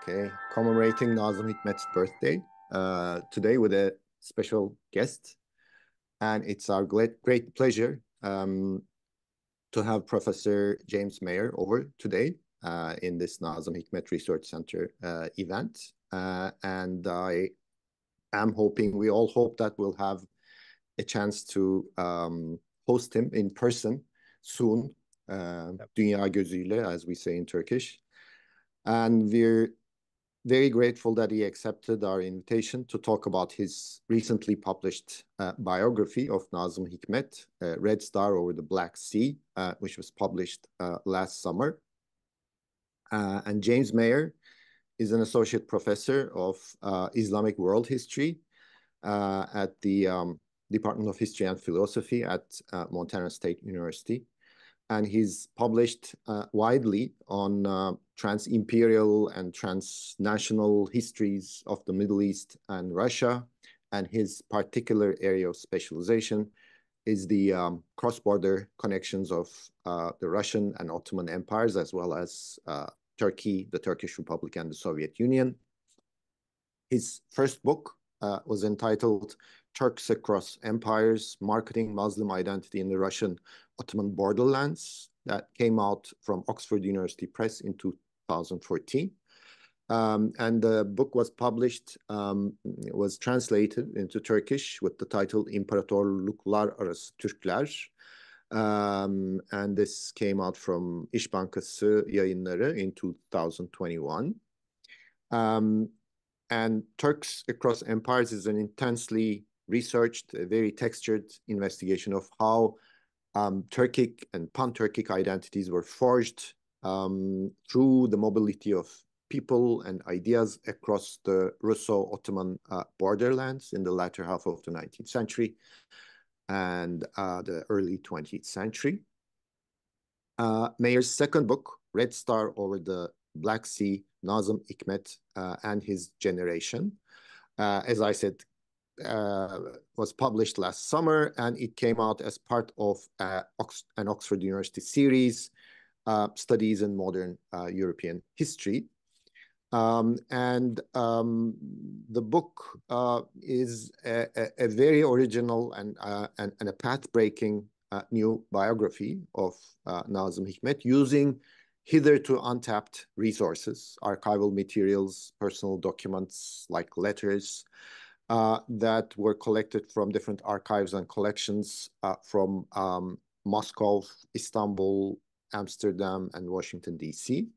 Okay, commemorating Nâzım Hikmet's birthday today with a special guest. And it's our great pleasure to have Professor James Meyer over today in this Nâzım Hikmet Research Center event. And I am hoping, we all hope that we'll have a chance to host him in person soon, dünya gözüyle, as we say in Turkish. And we're very grateful that he accepted our invitation to talk about his recently published biography of Nâzım Hikmet, Red Star Over the Black Sea, which was published last summer. And James Meyer is an associate professor of Islamic world history at the Department of History and Philosophy at Montana State University. And he's published widely on trans-imperial and transnational histories of the Middle East and Russia. And his particular area of specialization is the cross-border connections of the Russian and Ottoman empires, as well as Turkey, the Turkish Republic, and the Soviet Union. His first book was entitled Turks Across Empires, Marketing Muslim Identity in the Russian Ottoman Borderlands, that came out from Oxford University Press in 2014. And the book was published, was translated into Turkish with the title İmparatorluklar Arası Türkler. And this came out from İş Bankası Yayınları in 2021. And Turks Across Empires is an intensely researched, very textured investigation of how Turkic and pan-Turkic identities were forged through the mobility of people and ideas across the Russo-Ottoman borderlands in the latter half of the 19th century and the early 20th century. Meyer's second book, Red Star Over the Black Sea, Nâzım Hikmet and His Generation, as I said, was published last summer, and it came out as part of an Oxford University series, Studies in Modern European History. And the book is a very original and a path-breaking new biography of Nâzım Hikmet, using hitherto untapped resources, archival materials, personal documents like letters, that were collected from different archives and collections from Moscow, Istanbul, Amsterdam, and Washington, D.C.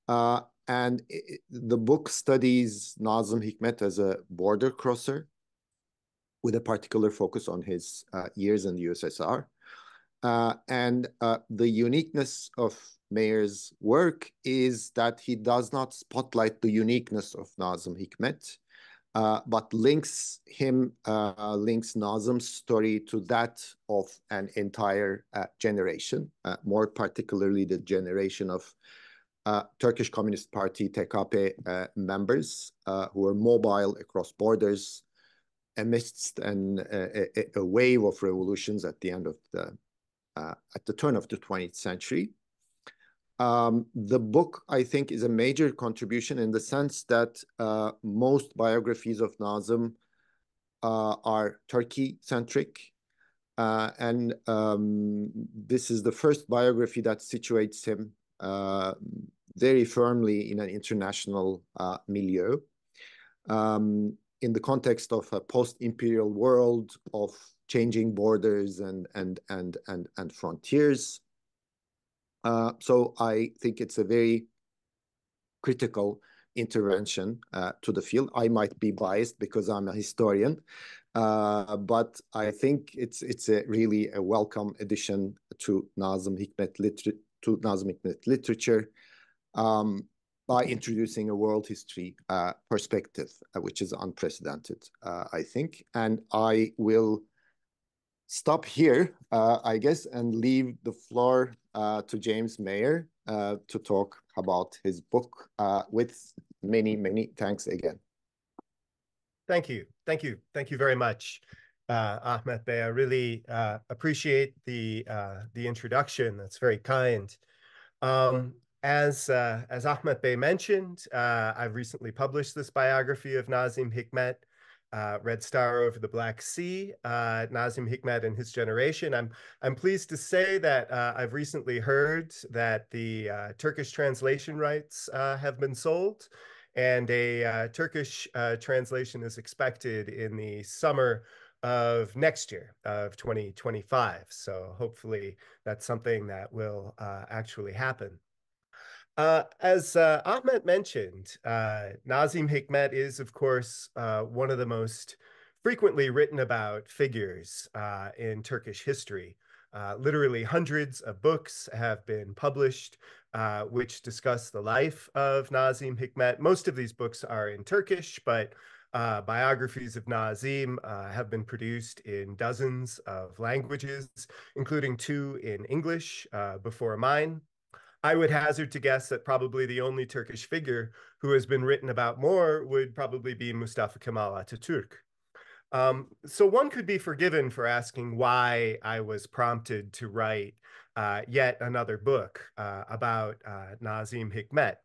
And the book studies Nâzım Hikmet as a border crosser with a particular focus on his years in the USSR. And the uniqueness of Meyer's work is that he does not spotlight the uniqueness of Nâzım Hikmet, but links Nâzım's story to that of an entire generation, more particularly the generation of Turkish Communist Party TKP members who were mobile across borders amidst a wave of revolutions at the end of at the turn of the 20th century. The book, I think, is a major contribution in the sense that most biographies of Nâzım are Turkey-centric. And this is the first biography that situates him very firmly in an international milieu, in the context of a post-imperial world of changing borders and frontiers. So I think it's a very critical intervention to the field. I might be biased because I'm a historian, but I think it's really a welcome addition to Nâzım Hikmet literature by introducing a world history perspective, which is unprecedented, I think. And I will stop here, I guess, and leave the floor to James Meyer to talk about his book with many thanks again. Thank you very much, Ahmet Bey. I really appreciate the introduction. That's very kind. As Ahmet Bey mentioned, I've recently published this biography of Nâzim Hikmet, Red Star Over the Black Sea, Nâzim Hikmet and His Generation. I'm pleased to say that I've recently heard that the Turkish translation rights have been sold, and a Turkish translation is expected in the summer of next year, of 2025. So hopefully that's something that will actually happen. As Ahmet mentioned, Nâzim Hikmet is, of course, one of the most frequently written about figures in Turkish history. Literally hundreds of books have been published which discuss the life of Nâzim Hikmet. Most of these books are in Turkish, but biographies of Nâzim have been produced in dozens of languages, including 2 in English before mine. I would hazard to guess that probably the only Turkish figure who has been written about more would probably be Mustafa Kemal Atatürk. So one could be forgiven for asking why I was prompted to write yet another book about Nâzim Hikmet.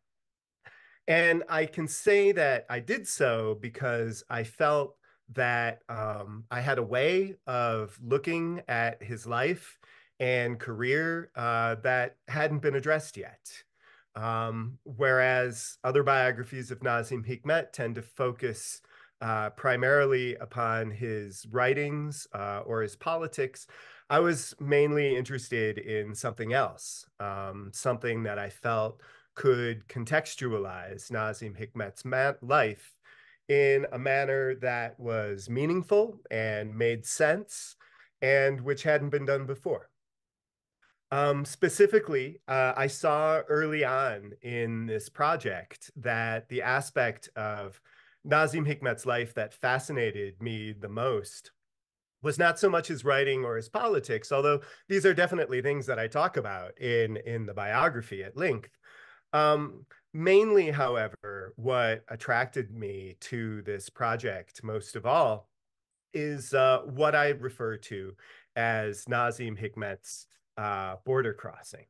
And I can say that I did so because I felt that I had a way of looking at his life and career that hadn't been addressed yet. Whereas other biographies of Nâzim Hikmet tend to focus primarily upon his writings or his politics, I was mainly interested in something else, something that I felt could contextualize Nâzim Hikmet's life in a manner that was meaningful and made sense, and which hadn't been done before. Specifically, I saw early on in this project that the aspect of Nâzim Hikmet's life that fascinated me the most was not so much his writing or his politics, although these are definitely things that I talk about in the biography at length. Mainly, however, what attracted me to this project most of all is what I refer to as Nâzim Hikmet's border crossing.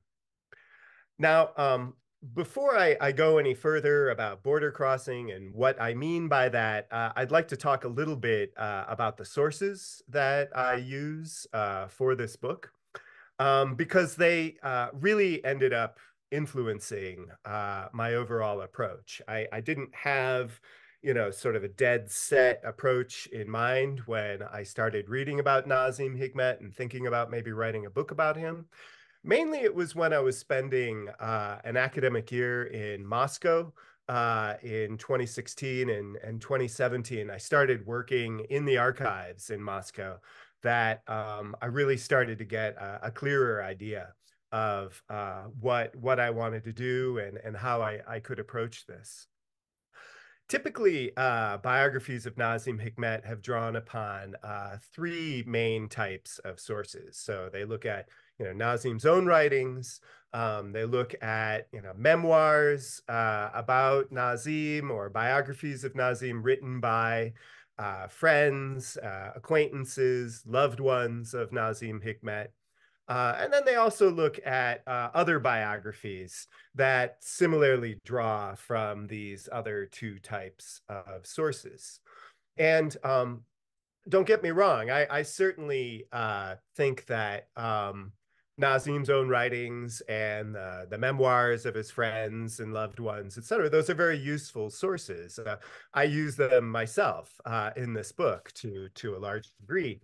Now, before I go any further about border crossing and what I mean by that, I'd like to talk a little bit about the sources that I use for this book, because they really ended up influencing my overall approach. I didn't have, sort of a dead set approach in mind when I started reading about Nâzim Hikmet and thinking about maybe writing a book about him. Mainly, it was when I was spending an academic year in Moscow in 2016 and 2017. I started working in the archives in Moscow that I really started to get a clearer idea of what I wanted to do and how I could approach this. Typically, biographies of Nâzim Hikmet have drawn upon 3 main types of sources. So they look at Nâzim's own writings. They look at memoirs about Nâzim or biographies of Nâzim written by friends, acquaintances, loved ones of Nâzim Hikmet. And then they also look at other biographies that similarly draw from these other 2 types of sources. And don't get me wrong, I certainly think that Nâzim's own writings and the memoirs of his friends and loved ones, etc., those are very useful sources. I use them myself in this book to a large degree.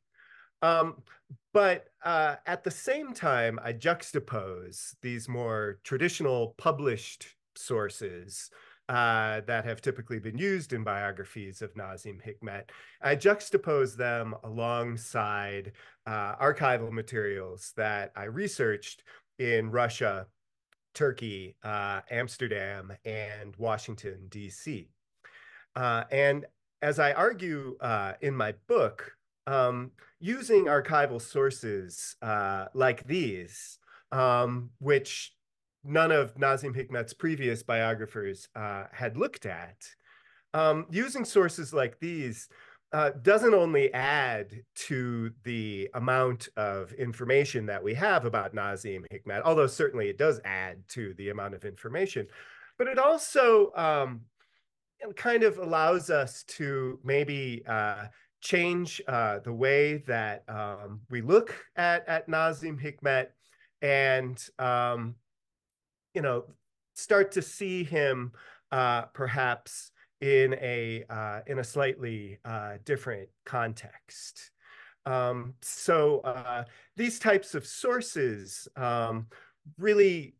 But at the same time, I juxtapose these more traditional published sources that have typically been used in biographies of Nâzim Hikmet. I juxtapose them alongside archival materials that I researched in Russia, Turkey, Amsterdam, and Washington, D.C. And as I argue in my book, using archival sources like these, which none of Nâzim Hikmet's previous biographers had looked at, using sources like these doesn't only add to the amount of information that we have about Nâzim Hikmet, although certainly it does add to the amount of information, but it also kind of allows us to maybe change the way that we look at Nâzim Hikmet and, you know, start to see him perhaps in a slightly different context. So these types of sources really,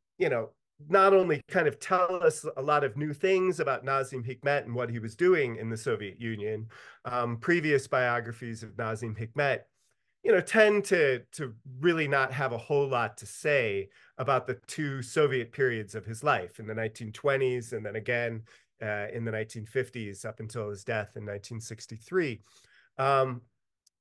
not only kind of tell us a lot of new things about Nâzim Hikmet and what he was doing in the Soviet Union. Previous biographies of Nâzim Hikmet, tend to really not have a whole lot to say about the two Soviet periods of his life in the 1920s and then again in the 1950s up until his death in 1963.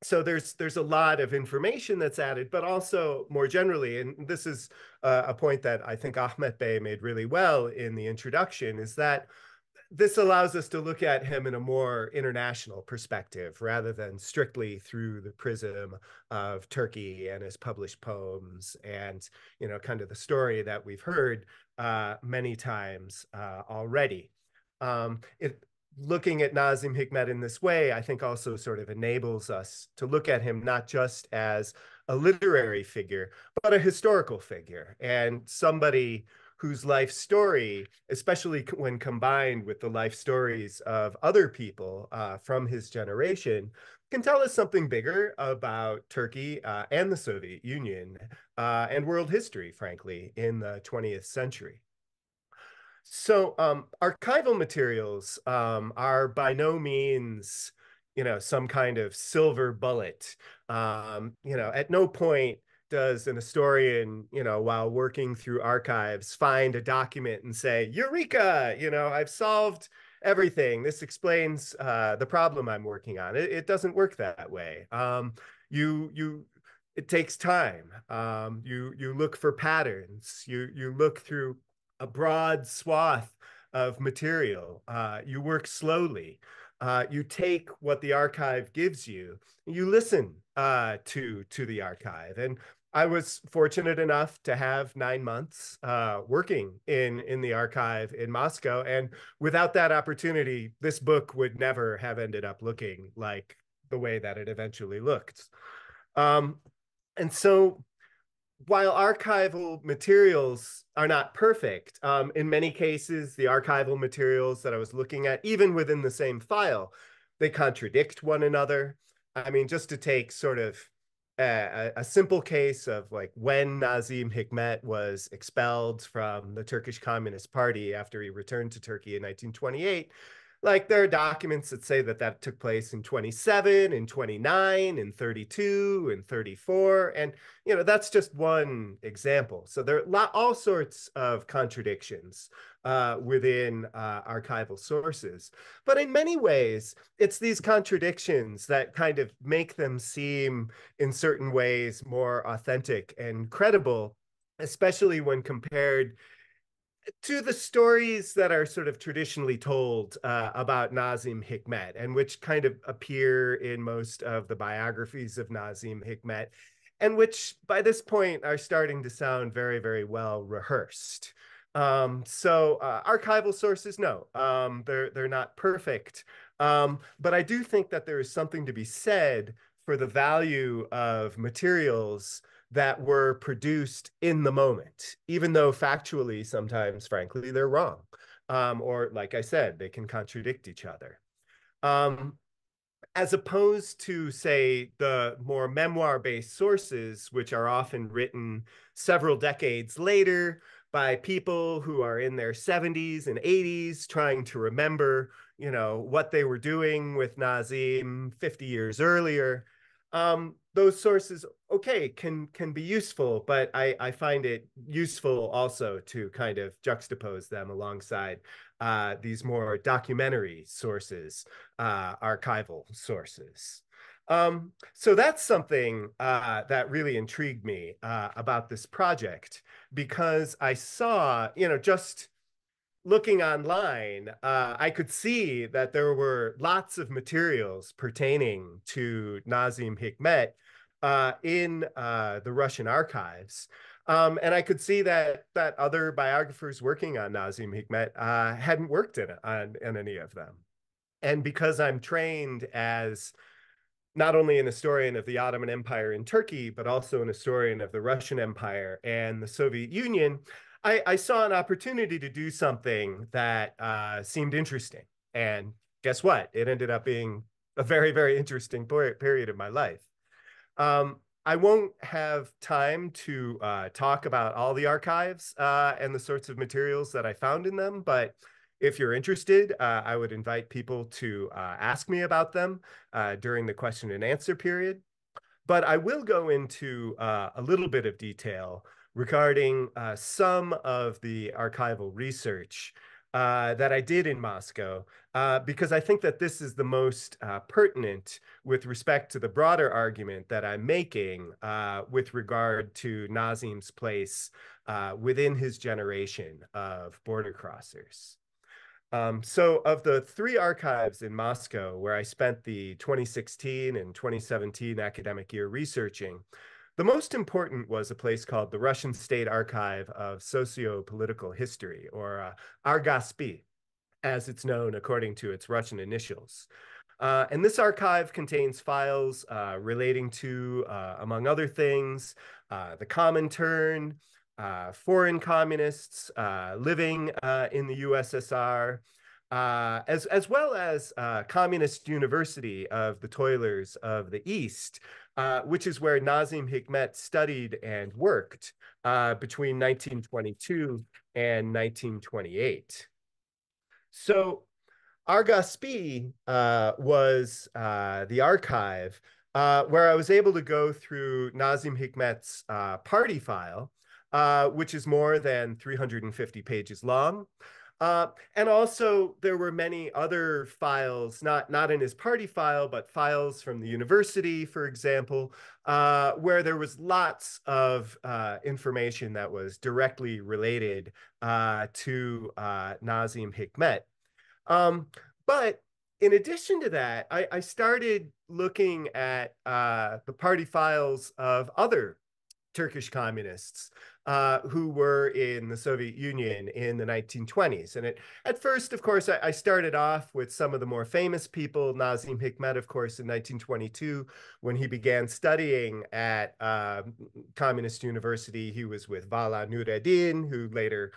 So there's a lot of information that's added, but also more generally, and this is a point that I think Ahmet Bey made really well in the introduction, is that this allows us to look at him in a more international perspective rather than strictly through the prism of Turkey and his published poems and, kind of the story that we've heard many times already. Looking at Nâzim Hikmet in this way, I think also sort of enables us to look at him not just as a literary figure, but a historical figure and somebody whose life story, especially when combined with the life stories of other people from his generation, can tell us something bigger about Turkey and the Soviet Union and world history, frankly, in the 20th century. So archival materials are by no means, some kind of silver bullet. At no point does an historian, while working through archives, find a document and say, Eureka, I've solved everything. This explains the problem I'm working on. It doesn't work that way. It takes time. You look for patterns. You look through a broad swath of material. You work slowly. You take what the archive gives you. You listen to the archive. And I was fortunate enough to have 9 months working in the archive in Moscow. And without that opportunity, this book would never have ended up looking like the way that it eventually looked. And so while archival materials are not perfect, in many cases, the archival materials that I was looking at, even within the same file, they contradict one another. I mean, just to take sort of a simple case of like when Nâzim Hikmet was expelled from the Turkish Communist Party after he returned to Turkey in 1928, like there are documents that say that took place in 27, in 29, in 32, in 34. And, that's just one example. So there are all sorts of contradictions within archival sources. But in many ways, it's these contradictions that kind of make them seem in certain ways more authentic and credible, especially when compared to the stories that are sort of traditionally told about Nâzim Hikmet and which kind of appear in most of the biographies of Nâzim Hikmet and which by this point are starting to sound very, very well rehearsed. So archival sources, no, they're not perfect. But I do think that there is something to be said for the value of materials that were produced in the moment, even though factually, sometimes, frankly, they're wrong. Or like I said, they can contradict each other. As opposed to, say, the more memoir-based sources, which are often written several decades later by people who are in their 70s and 80s trying to remember, what they were doing with Nâzim 50 years earlier. Those sources, okay, can be useful, but I find it useful also to kind of juxtapose them alongside these more documentary sources, archival sources. So that's something that really intrigued me about this project, because I saw, just looking online, I could see that there were lots of materials pertaining to Nâzim Hikmet in the Russian archives. And I could see that other biographers working on Nâzim Hikmet hadn't worked on any of them. And because I'm trained as not only an historian of the Ottoman Empire in Turkey, but also an historian of the Russian Empire and the Soviet Union, I saw an opportunity to do something that seemed interesting. And guess what? It ended up being a very, very interesting period of my life. I won't have time to talk about all the archives and the sorts of materials that I found in them, but if you're interested, I would invite people to ask me about them during the question and answer period. But I will go into a little bit of detail regarding some of the archival research that I did in Moscow, because I think that this is the most pertinent with respect to the broader argument that I'm making with regard to Nazim's place within his generation of border crossers. So of the three archives in Moscow where I spent the 2016 and 2017 academic year researching, the most important was a place called the Russian State Archive of Socio-Political History, or Argospi, as it's known according to its Russian initials. And this archive contains files relating to, among other things, the Comintern, foreign communists living in the USSR, as well as Communist University of the Toilers of the East, which is where Nâzim Hikmet studied and worked between 1922 and 1928. So Argospi was the archive where I was able to go through Nâzim Hikmet's party file, which is more than 350 pages long. And also there were many other files, not in his party file, but files from the university, for example, where there was lots of information that was directly related to Nâzim Hikmet. But in addition to that, I started looking at the party files of other Turkish communists who were in the Soviet Union in the 1920s. And at first, of course, I started off with some of the more famous people. Nâzim Hikmet, of course, in 1922, when he began studying at Communist University, he was with Vala Nureddin, who later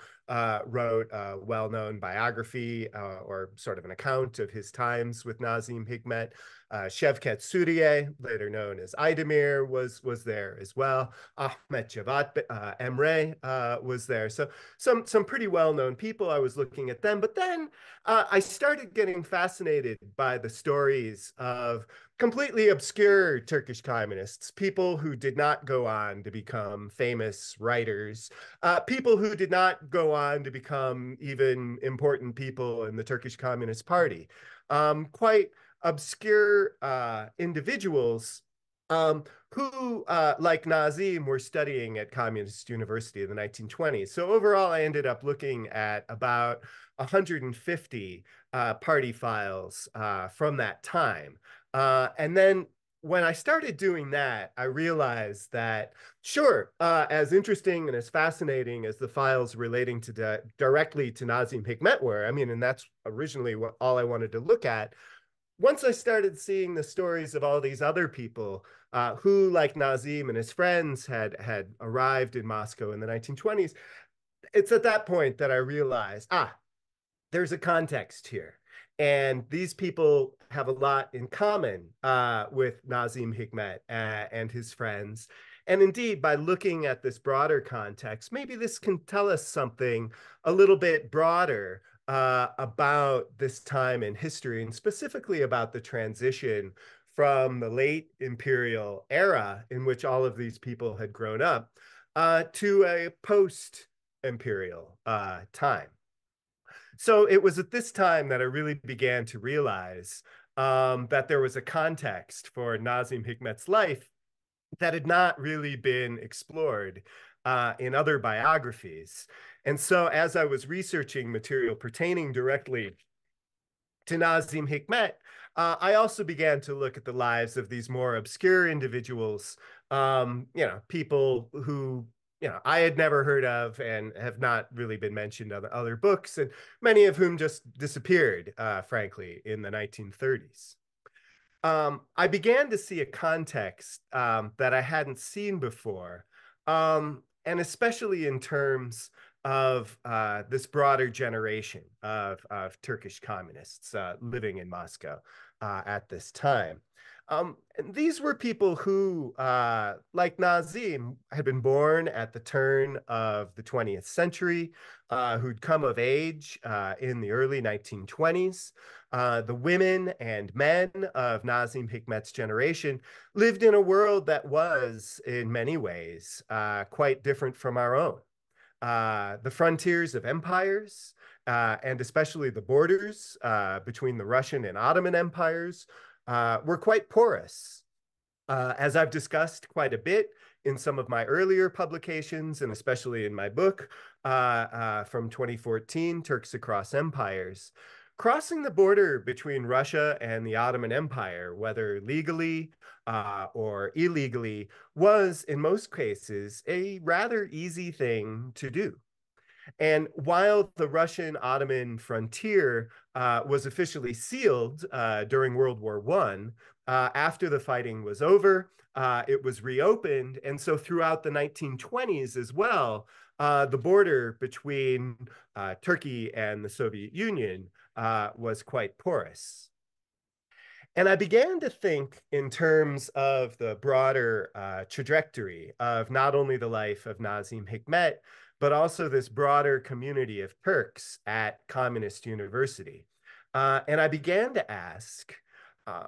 wrote a well-known biography or sort of an account of his times with Nâzim Hikmet. Şevket Suriye, later known as Aydemir, was there as well. Ahmet Cevat Emre was there. So some pretty well-known people. I was looking at them, but then I started getting fascinated by the stories of completely obscure Turkish communists, people who did not go on to become famous writers, people who did not go on to become even important people in the Turkish Communist Party. Quite obscure individuals who, like Nâzim, were studying at Communist University in the 1920s. So overall, I ended up looking at about 150 party files from that time. And then when I started doing that, I realized that, sure, as interesting and as fascinating as the files relating to directly to Nâzim Hikmet were, I mean, and that's originally all I wanted to look at, once I started seeing the stories of all these other people who, like Nâzim and his friends, had arrived in Moscow in the 1920s, it's at that point that I realized, there's a context here. And these people have a lot in common with Nâzim Hikmet and his friends. And indeed, by looking at this broader context, maybe this can tell us something a little bit broader about this time in history, and specifically about the transition from the late imperial era in which all of these people had grown up to a post-imperial time. So it was at this time that I really began to realize that there was a context for Nâzim Hikmet's life that had not really been explored in other biographies. And so as I was researching material pertaining directly to Nâzim Hikmet, I also began to look at the lives of these more obscure individuals, people who I had never heard of and have not really been mentioned in other books, and many of whom just disappeared, frankly, in the 1930s. I began to see a context that I hadn't seen before, and especially in terms of this broader generation of Turkish communists living in Moscow at this time. And these were people who, like Nâzim, had been born at the turn of the 20th century, who'd come of age in the early 1920s. The women and men of Nâzim Hikmet's generation lived in a world that was, in many ways, quite different from our own. The frontiers of empires, and especially the borders between the Russian and Ottoman empires, were quite porous. As I've discussed quite a bit in some of my earlier publications, and especially in my book from 2014, Turks Across Empires, crossing the border between Russia and the Ottoman Empire, whether legally or illegally, was in most cases a rather easy thing to do. And while the Russian-Ottoman frontier was officially sealed during World War I, after the fighting was over, it was reopened. And so throughout the 1920s as well, the border between Turkey and the Soviet Union was quite porous. And I began to think in terms of the broader trajectory of not only the life of Nâzim Hikmet, but also this broader community of Turks at Communist University. And I began to ask,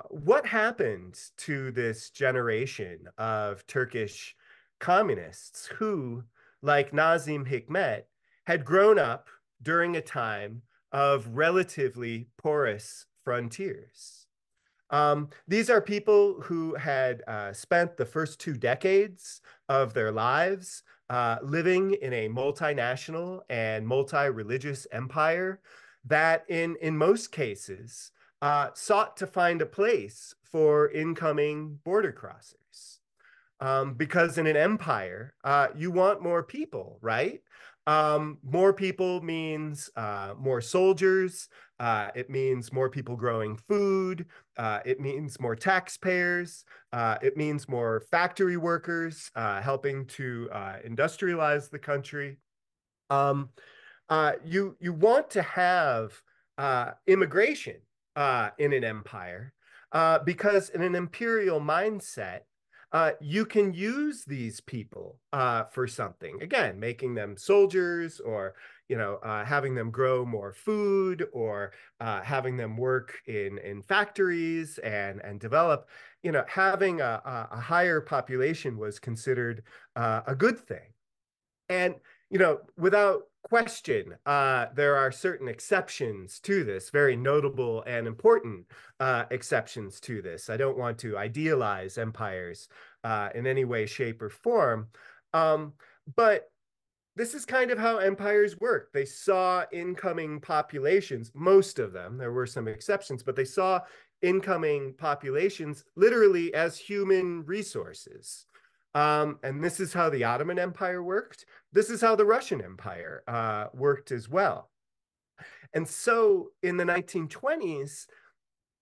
what happened to this generation of Turkish communists who, like Nâzim Hikmet, had grown up during a time of relatively porous frontiers? These are people who had spent the first 2 decades of their lives living in a multinational and multi-religious empire that in most cases sought to find a place for incoming border crossers. Because in an empire, you want more people, right? More people means more soldiers. It means more people growing food. It means more taxpayers. It means more factory workers helping to industrialize the country. You want to have immigration in an empire because in an imperial mindset, you can use these people for something. Again, making them soldiers, or having them grow more food, or having them work in factories and develop. Having a higher population was considered a good thing. And without question, there are certain exceptions to this, very notable and important exceptions to this. I don't want to idealize empires in any way, shape, or form. But this is kind of how empires work. They saw incoming populations, most of them, there were some exceptions, but they saw incoming populations literally as human resources. And this is how the Ottoman Empire worked. This is how the Russian Empire worked as well. And so in the 1920s,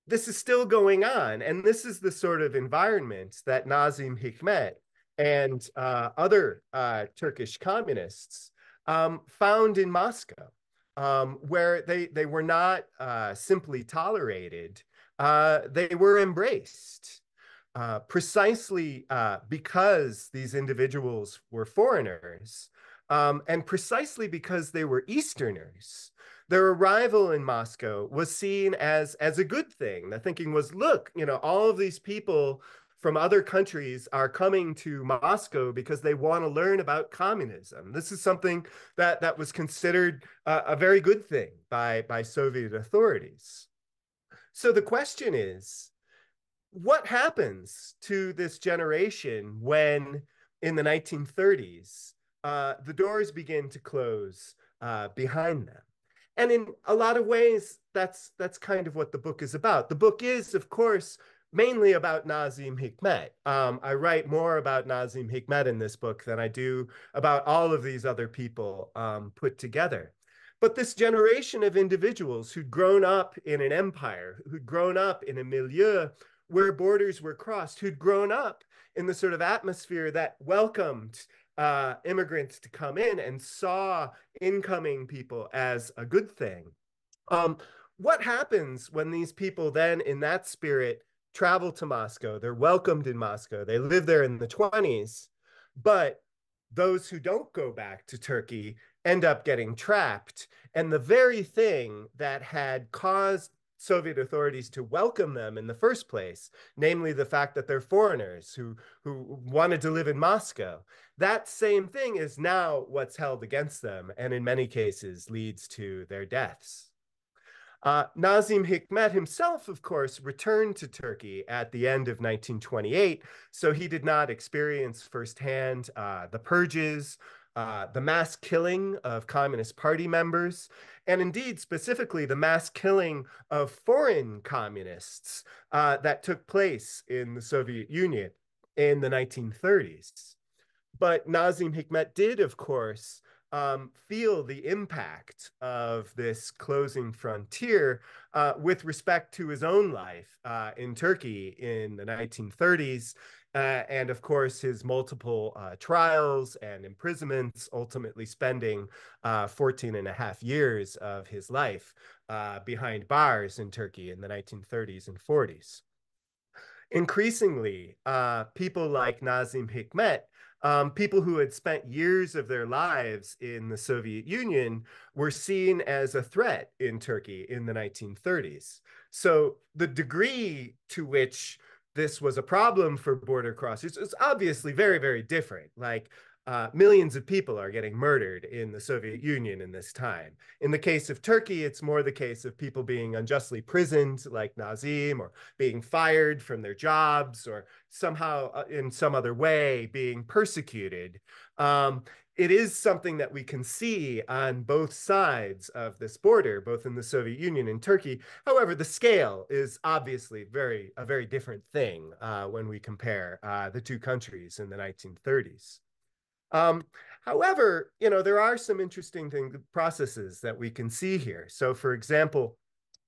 this is still going on. And this is the sort of environment that Nâzim Hikmet and other Turkish communists found in Moscow, where they were not simply tolerated, they were embraced. Precisely because these individuals were foreigners, and precisely because they were Easterners, their arrival in Moscow was seen as a good thing. The thinking was, look, all of these people from other countries are coming to Moscow because they want to learn about communism. This is something that was considered a very good thing by Soviet authorities. So the question is, what happens to this generation when, in the 1930s, the doors begin to close behind them. And in a lot of ways, that's kind of what the book is about. The book is, of course, mainly about Nâzim Hikmet. I write more about Nâzim Hikmet in this book than I do about all of these other people put together. But this generation of individuals who'd grown up in an empire, who'd grown up in a milieu where borders were crossed, who'd grown up in the sort of atmosphere that welcomed immigrants to come in and saw incoming people as a good thing. What happens when these people then, in that spirit, travel to Moscow? They're welcomed in Moscow. They live there in the 20s, but those who don't go back to Turkey end up getting trapped. And the very thing that had caused Soviet authorities to welcome them in the first place, namely the fact that they're foreigners who wanted to live in Moscow, that same thing is now what's held against them, and in many cases leads to their deaths. Nâzim Hikmet himself, of course, returned to Turkey at the end of 1928, so he did not experience firsthand the purges, the mass killing of Communist Party members, and indeed, specifically, the mass killing of foreign communists that took place in the Soviet Union in the 1930s. But Nâzim Hikmet did, of course, feel the impact of this closing frontier with respect to his own life in Turkey in the 1930s. And of course, his multiple trials and imprisonments, ultimately spending 14 and a half years of his life behind bars in Turkey in the 1930s and 40s. Increasingly, people like Nâzim Hikmet, people who had spent years of their lives in the Soviet Union, were seen as a threat in Turkey in the 1930s. So the degree to which this was a problem for border crossers is obviously very, very different. Like millions of people are getting murdered in the Soviet Union in this time. In the case of Turkey, it's more the case of people being unjustly prisoned, like Nâzim, or being fired from their jobs, or somehow in some other way being persecuted. It is something that we can see on both sides of this border, both in the Soviet Union and Turkey. However, the scale is obviously a very different thing when we compare the two countries in the 1930s. However, there are some interesting processes that we can see here. So, for example,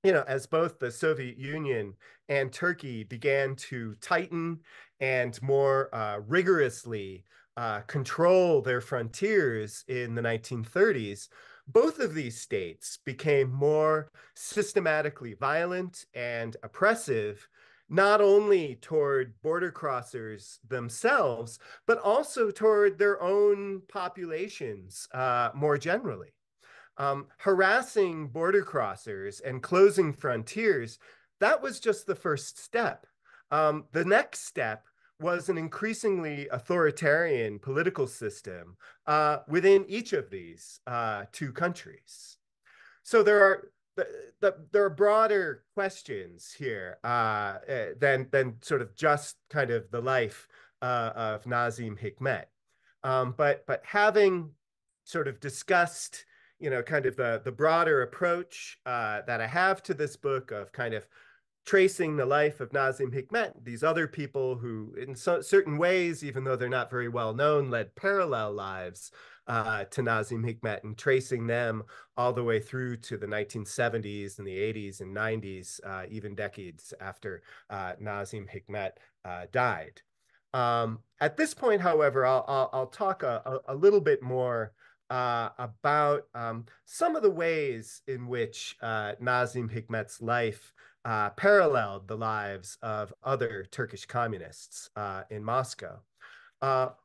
as both the Soviet Union and Turkey began to tighten and more rigorously control their frontiers in the 1930s, both of these states became more systematically violent and oppressive, not only toward border crossers themselves, but also toward their own populations more generally. Harassing border crossers and closing frontiers, that was just the first step. The next step was an increasingly authoritarian political system within each of these two countries. So there are broader questions here than sort of just kind of the life of Nâzim Hikmet. But having sort of discussed, kind of the broader approach that I have to this book of kind of tracing the life of Nâzim Hikmet, these other people who, in certain ways, even though they're not very well known, led parallel lives to Nâzim Hikmet, and tracing them all the way through to the 1970s and the 80s and 90s, even decades after Nâzim Hikmet died. At this point, however, I'll talk a little bit more about some of the ways in which Nâzim Hikmet's life paralleled the lives of other Turkish communists in Moscow.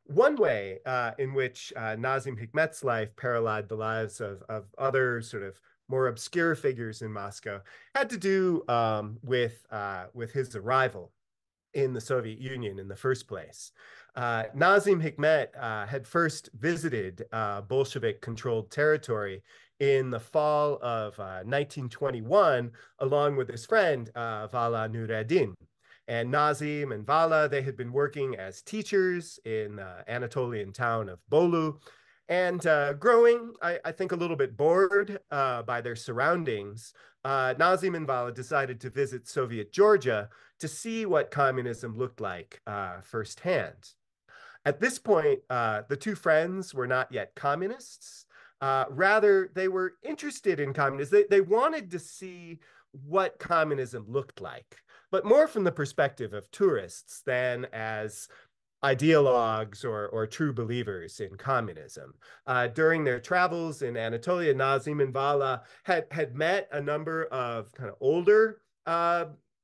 One way in which Nâzim Hikmet's life paralleled the lives of other sort of more obscure figures in Moscow had to do with his arrival in the Soviet Union in the first place. Nâzim Hikmet had first visited Bolshevik-controlled territory in the fall of 1921, along with his friend, Vala Nureddin. And Nâzim and Vala, they had been working as teachers in the Anatolian town of Bolu. And growing, I think, a little bit bored by their surroundings, Nazim and Vala decided to visit Soviet Georgia to see what communism looked like firsthand. At this point, the two friends were not yet communists. Rather, they were interested in communism. They wanted to see what communism looked like, but more from the perspective of tourists than as ideologues or true believers in communism. During their travels in Anatolia, Nazim and Vala had met a number of kind of older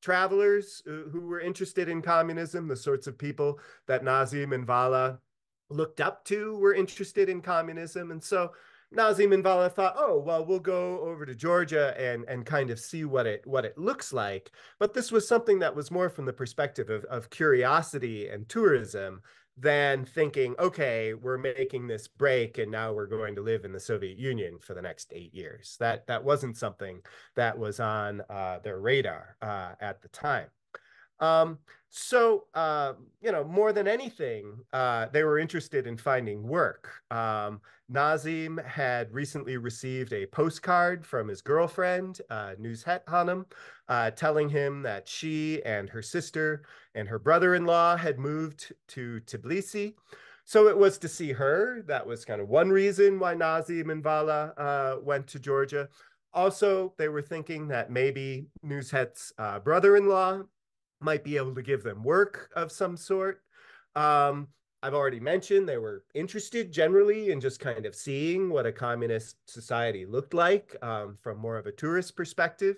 travelers who were interested in communism, the sorts of people that Nazim and Vala looked up to were interested in communism. And so Nazim and Vala thought, oh, well, we'll go over to Georgia and kind of see what it looks like. But this was something that was more from the perspective of curiosity and tourism than thinking, okay, we're making this break and now we're going to live in the Soviet Union for the next 8 years. That wasn't something that was on their radar at the time. More than anything, they were interested in finding work. Nazim had recently received a postcard from his girlfriend, Nûzhet Hanım, telling him that she and her sister and her brother-in-law had moved to Tbilisi. So it was to see her. That was kind of one reason why Nazim and Vala went to Georgia. Also, they were thinking that maybe Nûzhet's brother-in-law might be able to give them work of some sort. I've already mentioned they were interested generally in just kind of seeing what a communist society looked like from more of a tourist perspective.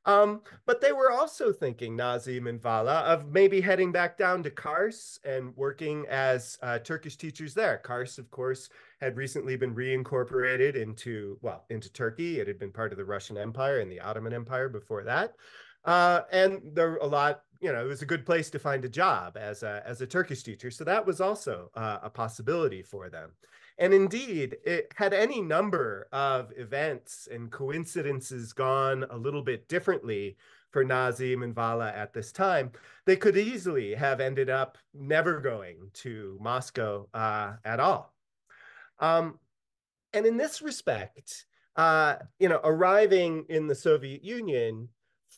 But they were also thinking, Nazim and Vala, of maybe heading back down to Kars and working as Turkish teachers there. Kars, of course, had recently been reincorporated into Turkey. It had been part of the Russian Empire and the Ottoman Empire before that. And there were a lot, it was a good place to find a job as a Turkish teacher. So that was also a possibility for them. And indeed, it had any number of events and coincidences gone a little bit differently for Nazim and Vala at this time, they could easily have ended up never going to Moscow at all. And in this respect, arriving in the Soviet Union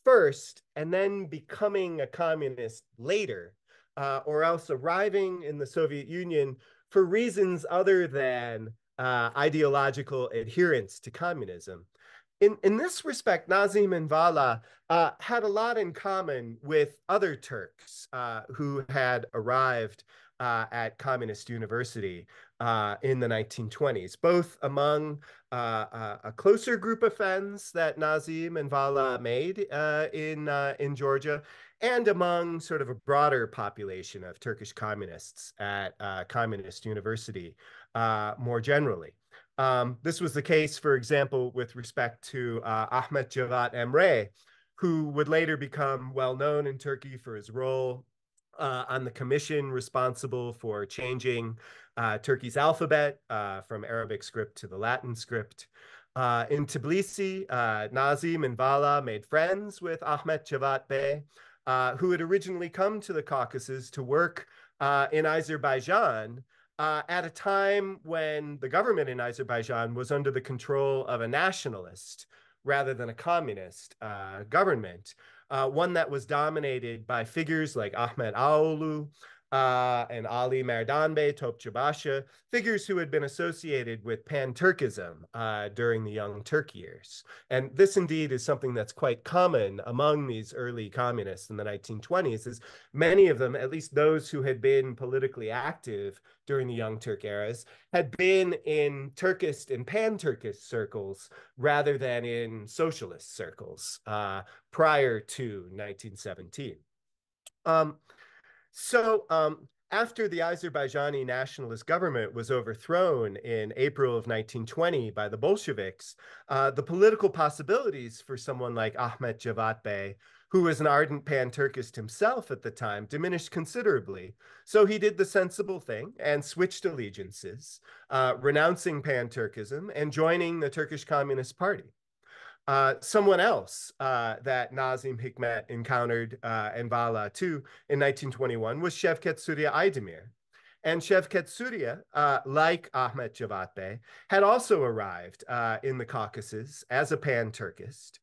first and then becoming a communist later, or else arriving in the Soviet Union for reasons other than ideological adherence to communism. In this respect, Nazim and Vala had a lot in common with other Turks who had arrived at Communist University in the 1920s, both among a closer group of friends that Nazim and Vala made in Georgia, and among sort of a broader population of Turkish communists at Communist University more generally. This was the case, for example, with respect to Ahmet Cevat Emre, who would later become well known in Turkey for his role on the commission responsible for changing Turkey's alphabet from Arabic script to the Latin script. In Tbilisi, Nazim and Vala made friends with Ahmet Cevat Bey, who had originally come to the Caucasus to work in Azerbaijan at a time when the government in Azerbaijan was under the control of a nationalist rather than a communist government, one that was dominated by figures like Ahmet Ağaoğlu and Ali Merdan Bey Topçubaşı, figures who had been associated with pan-Turkism during the Young Turk years. And this indeed is something that's quite common among these early communists in the 1920s, is many of them, at least those who had been politically active during the Young Turk eras, had been in Turkist and pan-Turkish circles rather than in socialist circles prior to 1917. After the Azerbaijani nationalist government was overthrown in April of 1920 by the Bolsheviks, the political possibilities for someone like Ahmet Cevat Bey, who was an ardent pan-Turkist himself at the time, diminished considerably. So he did the sensible thing and switched allegiances, renouncing pan-Turkism and joining the Turkish Communist Party. Someone else that Nâzim Hikmet encountered and Vala too in 1921 was Şevket Surya Aydemir. and Şevket Suriye, like Ahmet Cevat Bey, had also arrived in the Caucasus as a pan-Turkist,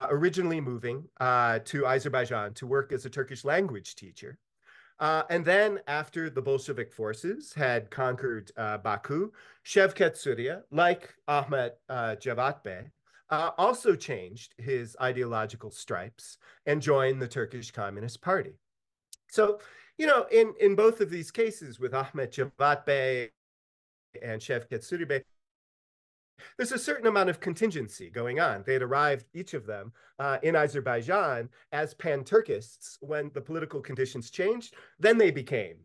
originally moving to Azerbaijan to work as a Turkish language teacher. And then after the Bolshevik forces had conquered Baku, Şevket Suriye, like Ahmet Cevat Bey, also changed his ideological stripes and joined the Turkish Communist Party. So, you know, in both of these cases with Ahmet Cevat Bey and Şevket Suriye Bey, there's a certain amount of contingency going on. They had arrived, each of them, in Azerbaijan as pan-Turkists. When the political conditions changed, then they became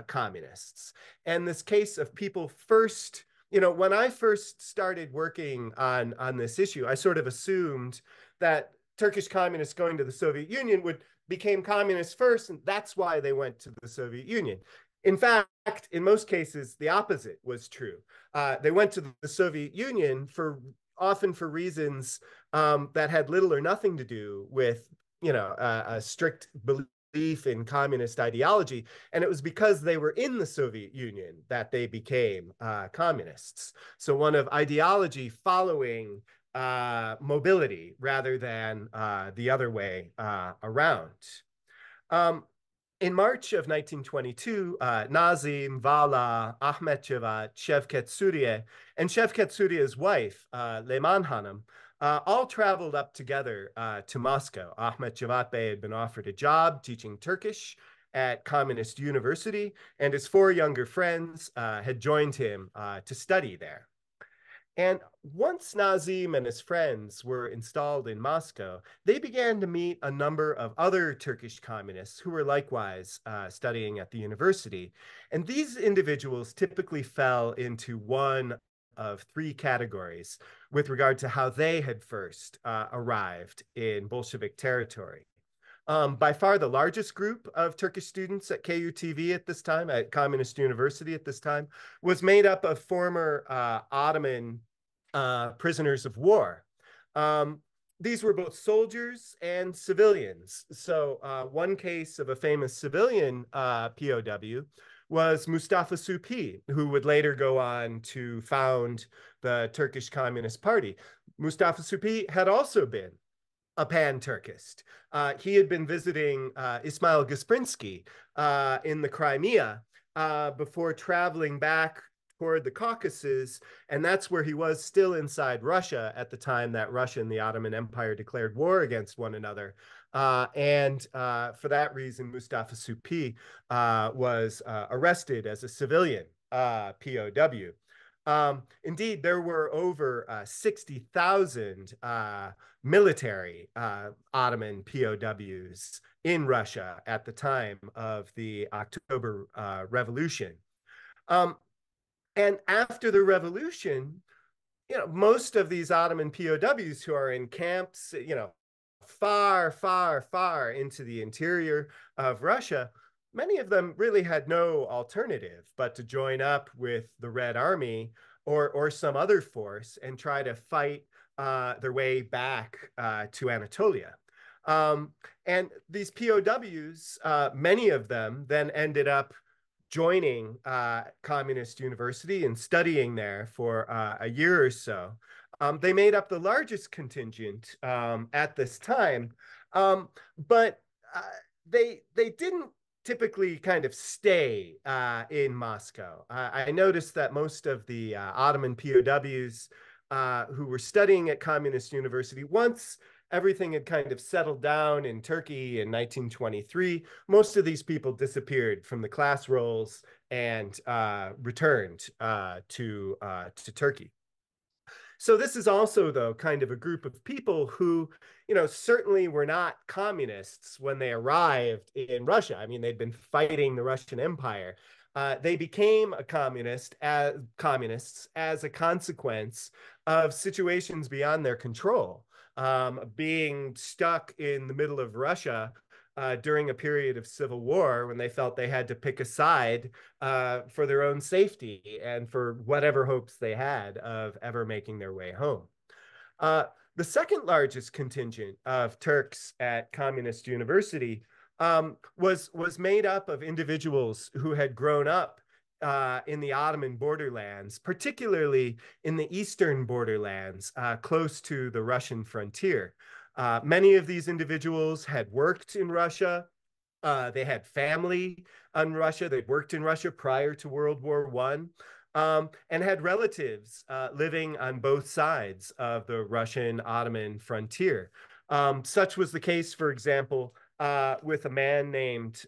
communists. And this case of people first, you know, when I first started working on this issue, I sort of assumed that Turkish communists going to the Soviet Union became communists first, and that's why they went to the Soviet Union. In fact, in most cases, the opposite was true. They went to the Soviet Union often for reasons that had little or nothing to do with, you know, a strict belief in communist ideology. And it was because they were in the Soviet Union that they became communists. So one of ideology following mobility rather than the other way around. In March of 1922, Nâzim, Vala, Ahmet Cevat, Şevket Suriye, and Şevket Suriye's wife, Leman Hanım, all traveled up together to Moscow. Ahmet Cevat Bey had been offered a job teaching Turkish at Communist University, and his 4 younger friends had joined him to study there. And once Nâzim and his friends were installed in Moscow, they began to meet a number of other Turkish communists who were likewise studying at the university. And these individuals typically fell into one of 3 categories with regard to how they had first arrived in Bolshevik territory. By far the largest group of Turkish students at KUTV at this time, at Communist University at this time, was made up of former Ottoman prisoners of war. These were both soldiers and civilians. So one case of a famous civilian POW was Mustafa Supi, who would later go on to found the Turkish Communist Party. Mustafa Supi had also been a pan-Turkist. He had been visiting Ismail Gasprinsky in the Crimea before traveling back toward the Caucasus, and that's where he was still inside Russia at the time that Russia and the Ottoman Empire declared war against one another. And for that reason, Mustafa Supi was arrested as a civilian POW. Indeed, there were over 60,000 military Ottoman POWs in Russia at the time of the October Revolution. And after the revolution, you know, most of these Ottoman POWs who are in camps, you know, far, far, far into the interior of Russia, many of them really had no alternative but to join up with the Red Army or some other force and try to fight their way back to Anatolia. And these POWs, many of them then ended up joining Communist University and studying there for a year or so. They made up the largest contingent at this time, but they didn't typically kind of stay in Moscow. I noticed that most of the Ottoman POWs who were studying at Communist University, once everything had kind of settled down in Turkey in 1923, most of these people disappeared from the class rolls and returned to Turkey. So this is also, though, kind of a group of people who, you know, certainly were not communists when they arrived in Russia. I mean, they'd been fighting the Russian Empire. They became communists as a consequence of situations beyond their control. Being stuck in the middle of Russia during a period of civil war when they felt they had to pick a side for their own safety and for whatever hopes they had of ever making their way home. The second largest contingent of Turks at Communist University was made up of individuals who had grown up in the Ottoman borderlands, particularly in the eastern borderlands, close to the Russian frontier. Many of these individuals had worked in Russia. They had family in Russia. They'd worked in Russia prior to World War I, and had relatives living on both sides of the Russian-Ottoman frontier. Such was the case, for example, with a man named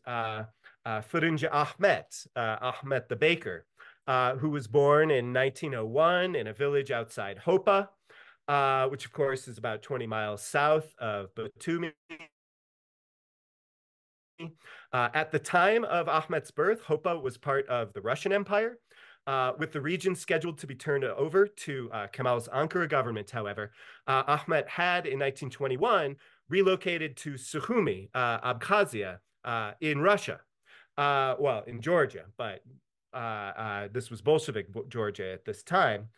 Fırıncı Ahmet, Ahmet the Baker, who was born in 1901 in a village outside Hopa, which of course is about 20 miles south of Batumi. At the time of Ahmet's birth, Hopa was part of the Russian Empire. With the region scheduled to be turned over to Kemal's Ankara government, however, Ahmet had in 1921 relocated to Sukhumi, Abkhazia, in Russia. Well, in Georgia, but this was Bolshevik Georgia at this time,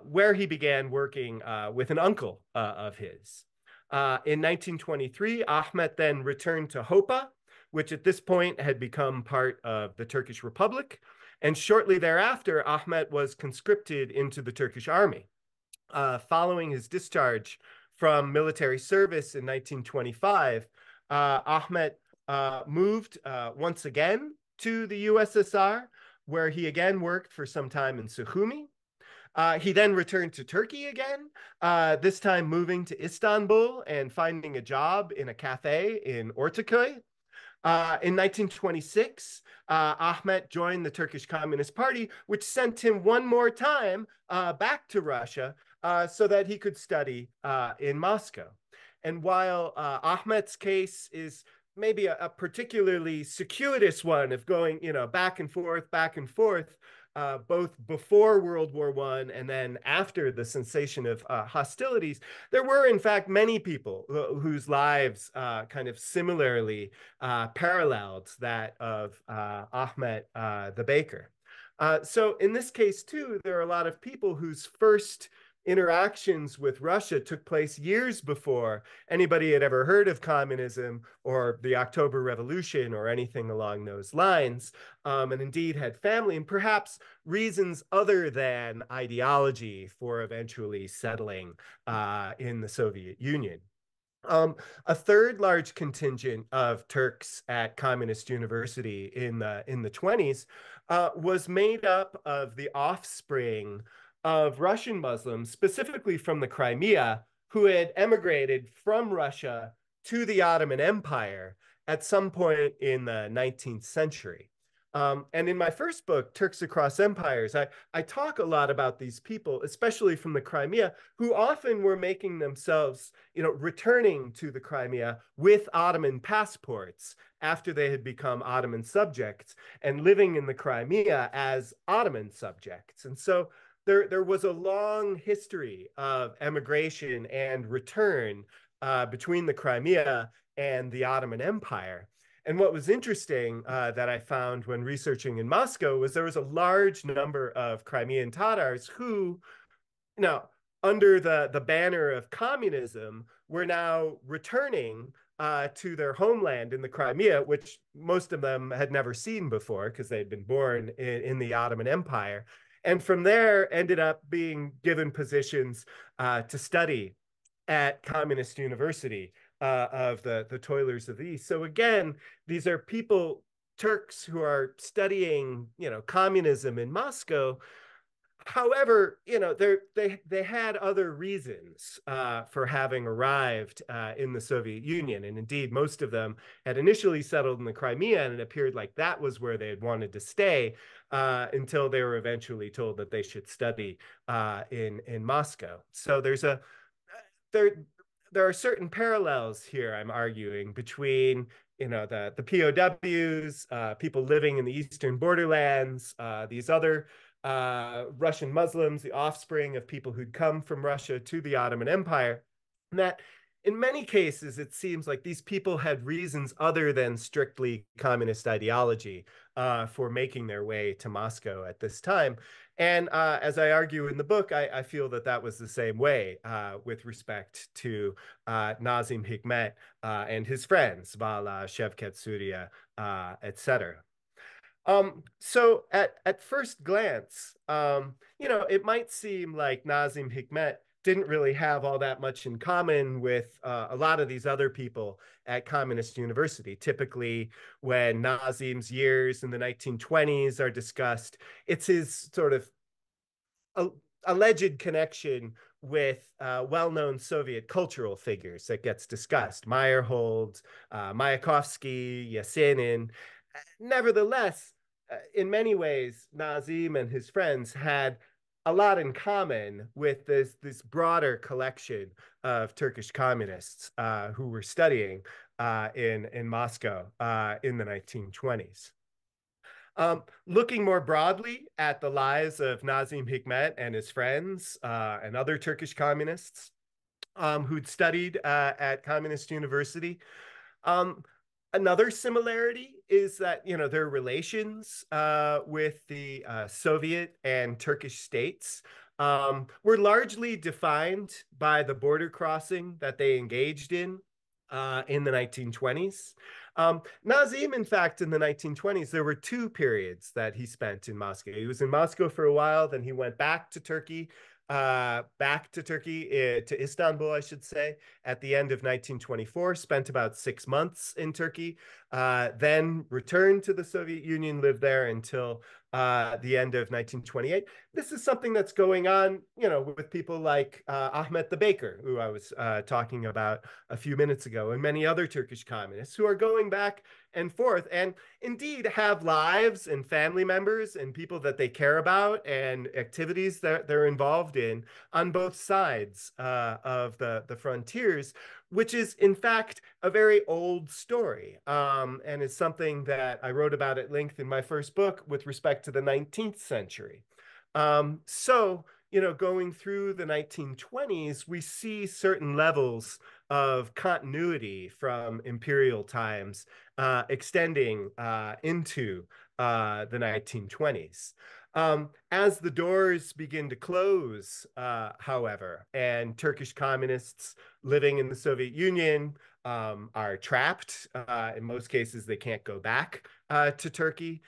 where he began working with an uncle of his. In 1923, Ahmet then returned to Hopa, which at this point had become part of the Turkish Republic. And shortly thereafter, Ahmet was conscripted into the Turkish army. Following his discharge from military service in 1925, Ahmet moved once again to the USSR, where he again worked for some time in Sukhumi. He then returned to Turkey again, this time moving to Istanbul and finding a job in a cafe in Ortaköy. In 1926, Ahmet joined the Turkish Communist Party, which sent him one more time back to Russia so that he could study in Moscow. And while Ahmet's case is maybe a particularly circuitous one of going, back and forth, both before World War I and then after the cessation of hostilities, there were in fact many people whose lives kind of similarly paralleled that of Ahmet the Baker. So in this case too, there are a lot of people whose first interactions with Russia took place years before anybody had ever heard of communism or the October Revolution or anything along those lines, and indeed had family and perhaps reasons other than ideology for eventually settling in the Soviet Union. A third large contingent of Turks at Communist University in the 20s was made up of the offspring of Russian Muslims, specifically from the Crimea, who had emigrated from Russia to the Ottoman Empire at some point in the 19th century. And in my first book, Turks Across Empires, I talk a lot about these people, especially from the Crimea, who often were making themselves, returning to the Crimea with Ottoman passports after they had become Ottoman subjects and living in the Crimea as Ottoman subjects. And so there was a long history of emigration and return between the Crimea and the Ottoman Empire. And what was interesting that I found when researching in Moscow was there was a large number of Crimean Tatars who, under the banner of communism, were now returning to their homeland in the Crimea, which most of them had never seen before because they had been born in the Ottoman Empire. And from there ended up being given positions to study at Communist University of the toilers of the East. So again, these are people, Turks, who are studying, communism in Moscow. However, they had other reasons for having arrived in the Soviet Union. And indeed, most of them had initially settled in the Crimea, and it appeared like that was where they had wanted to stay until they were eventually told that they should study in Moscow. So there are certain parallels here, I'm arguing, between the POWs, people living in the eastern borderlands, these other Russian Muslims, the offspring of people who'd come from Russia to the Ottoman Empire, and that in many cases, it seems like these people had reasons other than strictly communist ideology for making their way to Moscow at this time. And as I argue in the book, I feel that that was the same way with respect to Nâzim Hikmet and his friends, Vala, Şevket Surya, etc. So at first glance, it might seem like Nâzim Hikmet didn't really have all that much in common with a lot of these other people at Communist University. Typically, when Nazim's years in the 1920s are discussed, it's his sort of alleged connection with well-known Soviet cultural figures that gets discussed. Meyer, Mayakovsky, Yesenin. Nevertheless, in many ways, Nazim and his friends had a lot in common with this broader collection of Turkish communists who were studying in Moscow in the 1920s. Looking more broadly at the lives of Nâzim Hikmet and his friends and other Turkish communists who'd studied at Communist University, another similarity is that, their relations with the Soviet and Turkish states were largely defined by the border crossing that they engaged in the 1920s. Nazim, in fact, in the 1920s, there were two periods that he spent in Moscow. He was in Moscow for a while, then he went back to Turkey, to Istanbul, I should say, at the end of 1924, spent about 6 months in Turkey, then returned to the Soviet Union, lived there until the end of 1928. This is something that's going on, with people like Ahmet the Baker, who I was talking about a few minutes ago, and many other Turkish communists who are going back and forth, and indeed have lives and family members and people that they care about and activities that they're involved in on both sides of the frontiers, which is in fact a very old story, and is something that I wrote about at length in my first book with respect to the 19th century. So, going through the 1920s, we see certain levels of continuity from imperial times extending into the 1920s. As the doors begin to close, however, and Turkish communists living in the Soviet Union are trapped. In most cases, they can't go back to Turkey.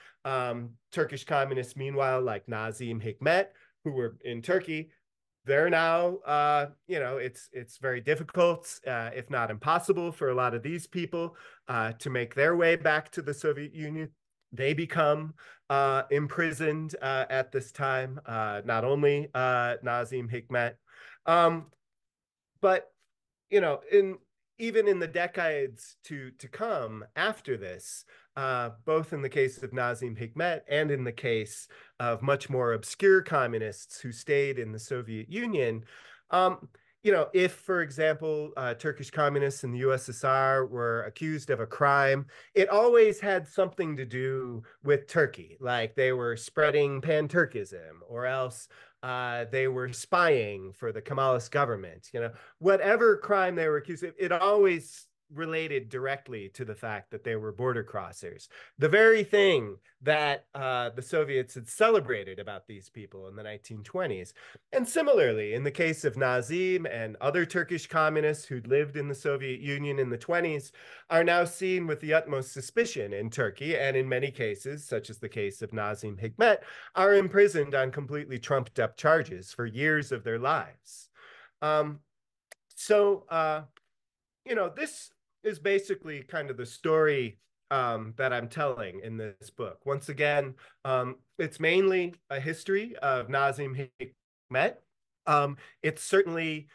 Turkish communists, meanwhile, like Nâzim Hikmet, who were in Turkey, they're now, it's very difficult, if not impossible, for a lot of these people to make their way back to the Soviet Union. They become imprisoned at this time, not only Nâzim Hikmet, but even in the decades to come after this, both in the case of Nâzim Hikmet and in the case of much more obscure communists who stayed in the Soviet Union, if, for example, Turkish communists in the USSR were accused of a crime, it always had something to do with Turkey, like they were spreading pan-Turkism, or else they were spying for the Kemalist government. Whatever crime they were accused of, it always related directly to the fact that they were border crossers. The very thing that the Soviets had celebrated about these people in the 1920s. And similarly, in the case of Nazim and other Turkish communists who'd lived in the Soviet Union in the 20s, are now seen with the utmost suspicion in Turkey, and in many cases, such as the case of Nâzim Hikmet, are imprisoned on completely trumped up charges for years of their lives. This is basically kind of the story that I'm telling in this book. Once again, it's mainly a history of Nâzim Hikmet. It certainly,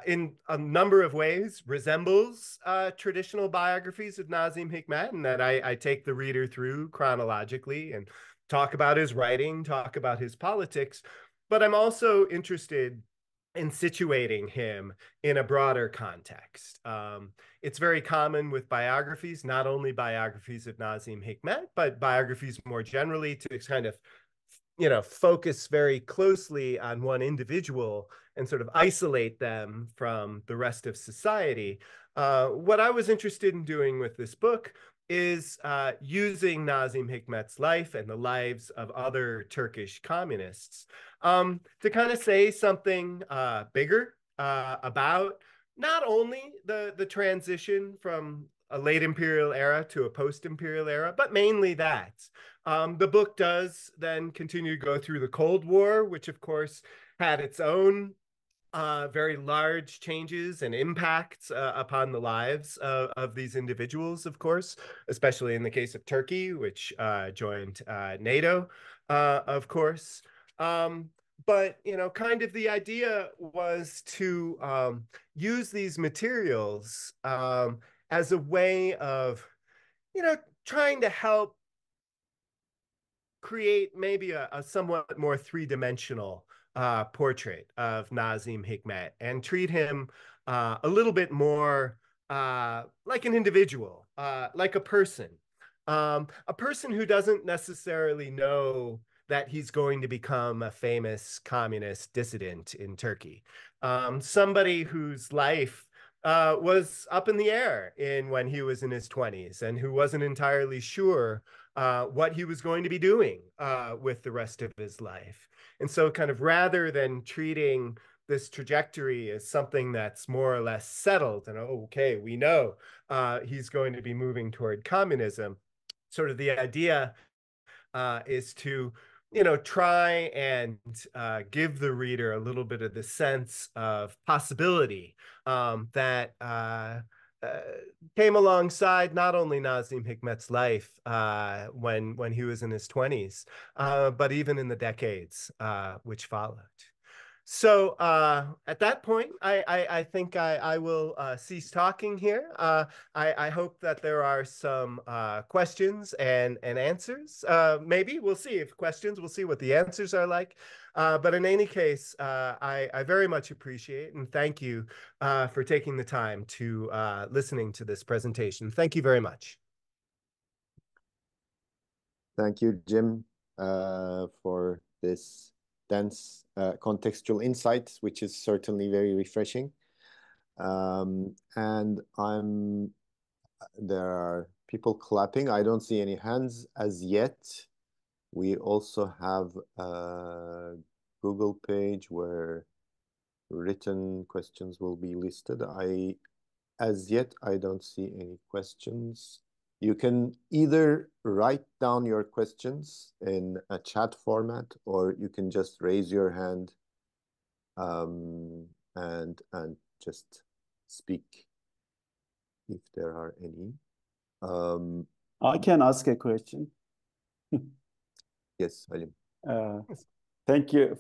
in a number of ways, resembles traditional biographies of Nâzim Hikmet, in that I take the reader through chronologically and talk about his writing, talk about his politics, but I'm also interested in situating him in a broader context. It's very common with biographies, not only biographies of Nâzim Hikmet, but biographies more generally, to kind of, focus very closely on one individual and sort of isolate them from the rest of society. What I was interested in doing with this book is using Nâzim Hikmet's life and the lives of other Turkish communists to kind of say something bigger about not only the transition from a late imperial era to a post-imperial era, but mainly that. The book does then continue to go through the Cold War, which of course had its own very large changes and impacts upon the lives of these individuals, of course, especially in the case of Turkey, which joined NATO, of course. But, you know, kind of the idea was to use these materials as a way of, you know, trying to help create maybe a somewhat more three-dimensional portrait of Nâzim Hikmet and treat him a little bit more like an individual, like a person who doesn't necessarily know that he's going to become a famous communist dissident in Turkey. Somebody whose life was up in the air when he was in his 20s and who wasn't entirely sure what he was going to be doing with the rest of his life. And so kind of rather than treating this trajectory as something that's more or less settled and, oh, okay, we know he's going to be moving toward communism, sort of the idea is to, you know, try and give the reader a little bit of the sense of possibility that came alongside not only Nâzim Hikmet's life when he was in his 20s, but even in the decades which followed. So at that point, I think I will cease talking here. I hope that there are some questions and answers. Maybe we'll see if questions, we'll see what the answers are like. But in any case, I very much appreciate and thank you for taking the time to listening to this presentation. Thank you very much. Thank you, Jim, for this dense contextual insight, which is certainly very refreshing. And there are people clapping. I don't see any hands as yet. We also have a Google page where written questions will be listed. As yet, I don't see any questions. You can either write down your questions in a chat format, or you can just raise your hand and just speak if there are any. I can ask a question. Yes, Halim. Thank you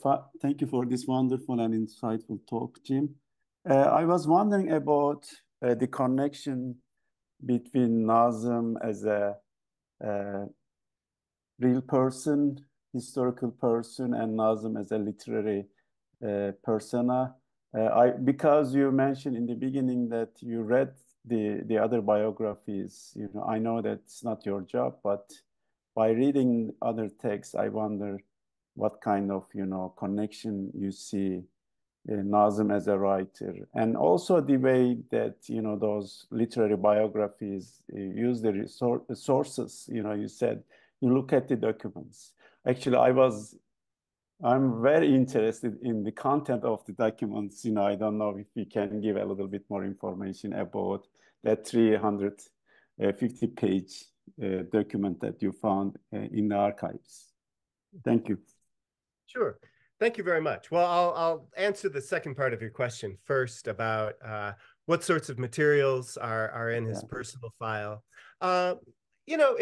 for this wonderful and insightful talk, Jim. I was wondering about the connection between Nâzim as a real person, historical person, and Nâzim as a literary persona. Because you mentioned in the beginning that you read the other biographies, you know, I know that it's not your job, but by reading other texts, I wonder what kind of, you know, connection you see Nâzim as a writer, and also the way that, you know, those literary biographies use the sources. You know, you said you look at the documents. Actually, I'm very interested in the content of the documents. You know, I don't know if you can give a little bit more information about that 350-page document that you found in the archives. Thank you. Sure. Thank you very much. Well, I'll answer the second part of your question first about what sorts of materials are in his personal file. You know,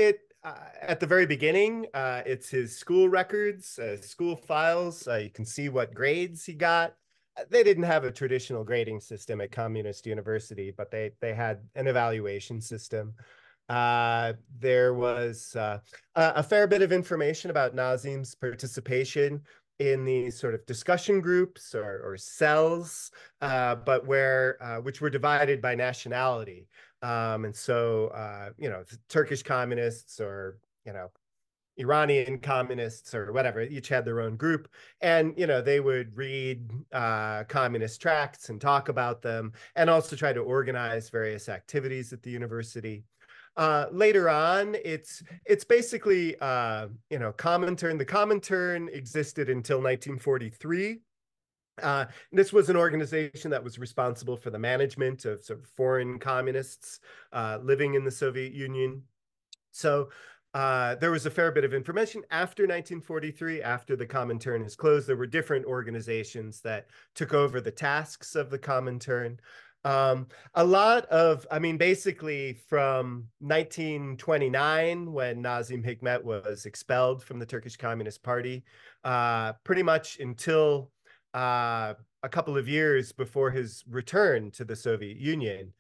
at the very beginning, it's his school records, school files. You can see what grades he got. They didn't have a traditional grading system at Communist University, but they had an evaluation system. There was a fair bit of information about Nâzim's participation in these sort of discussion groups or cells, but which were divided by nationality. And so, you know, Turkish communists or, you know, Iranian communists or whatever, each had their own group. And, you know, they would read communist tracts and talk about them and also try to organize various activities at the university. Later on, it's basically, you know, Comintern. The Comintern existed until 1943. This was an organization that was responsible for the management of sort of foreign communists living in the Soviet Union. So there was a fair bit of information. After 1943, after the Comintern is closed, there were different organizations that took over the tasks of the Comintern. A lot of, I mean, basically from 1929, when Nâzim Hikmet was expelled from the Turkish Communist Party, pretty much until a couple of years before his return to the Soviet Union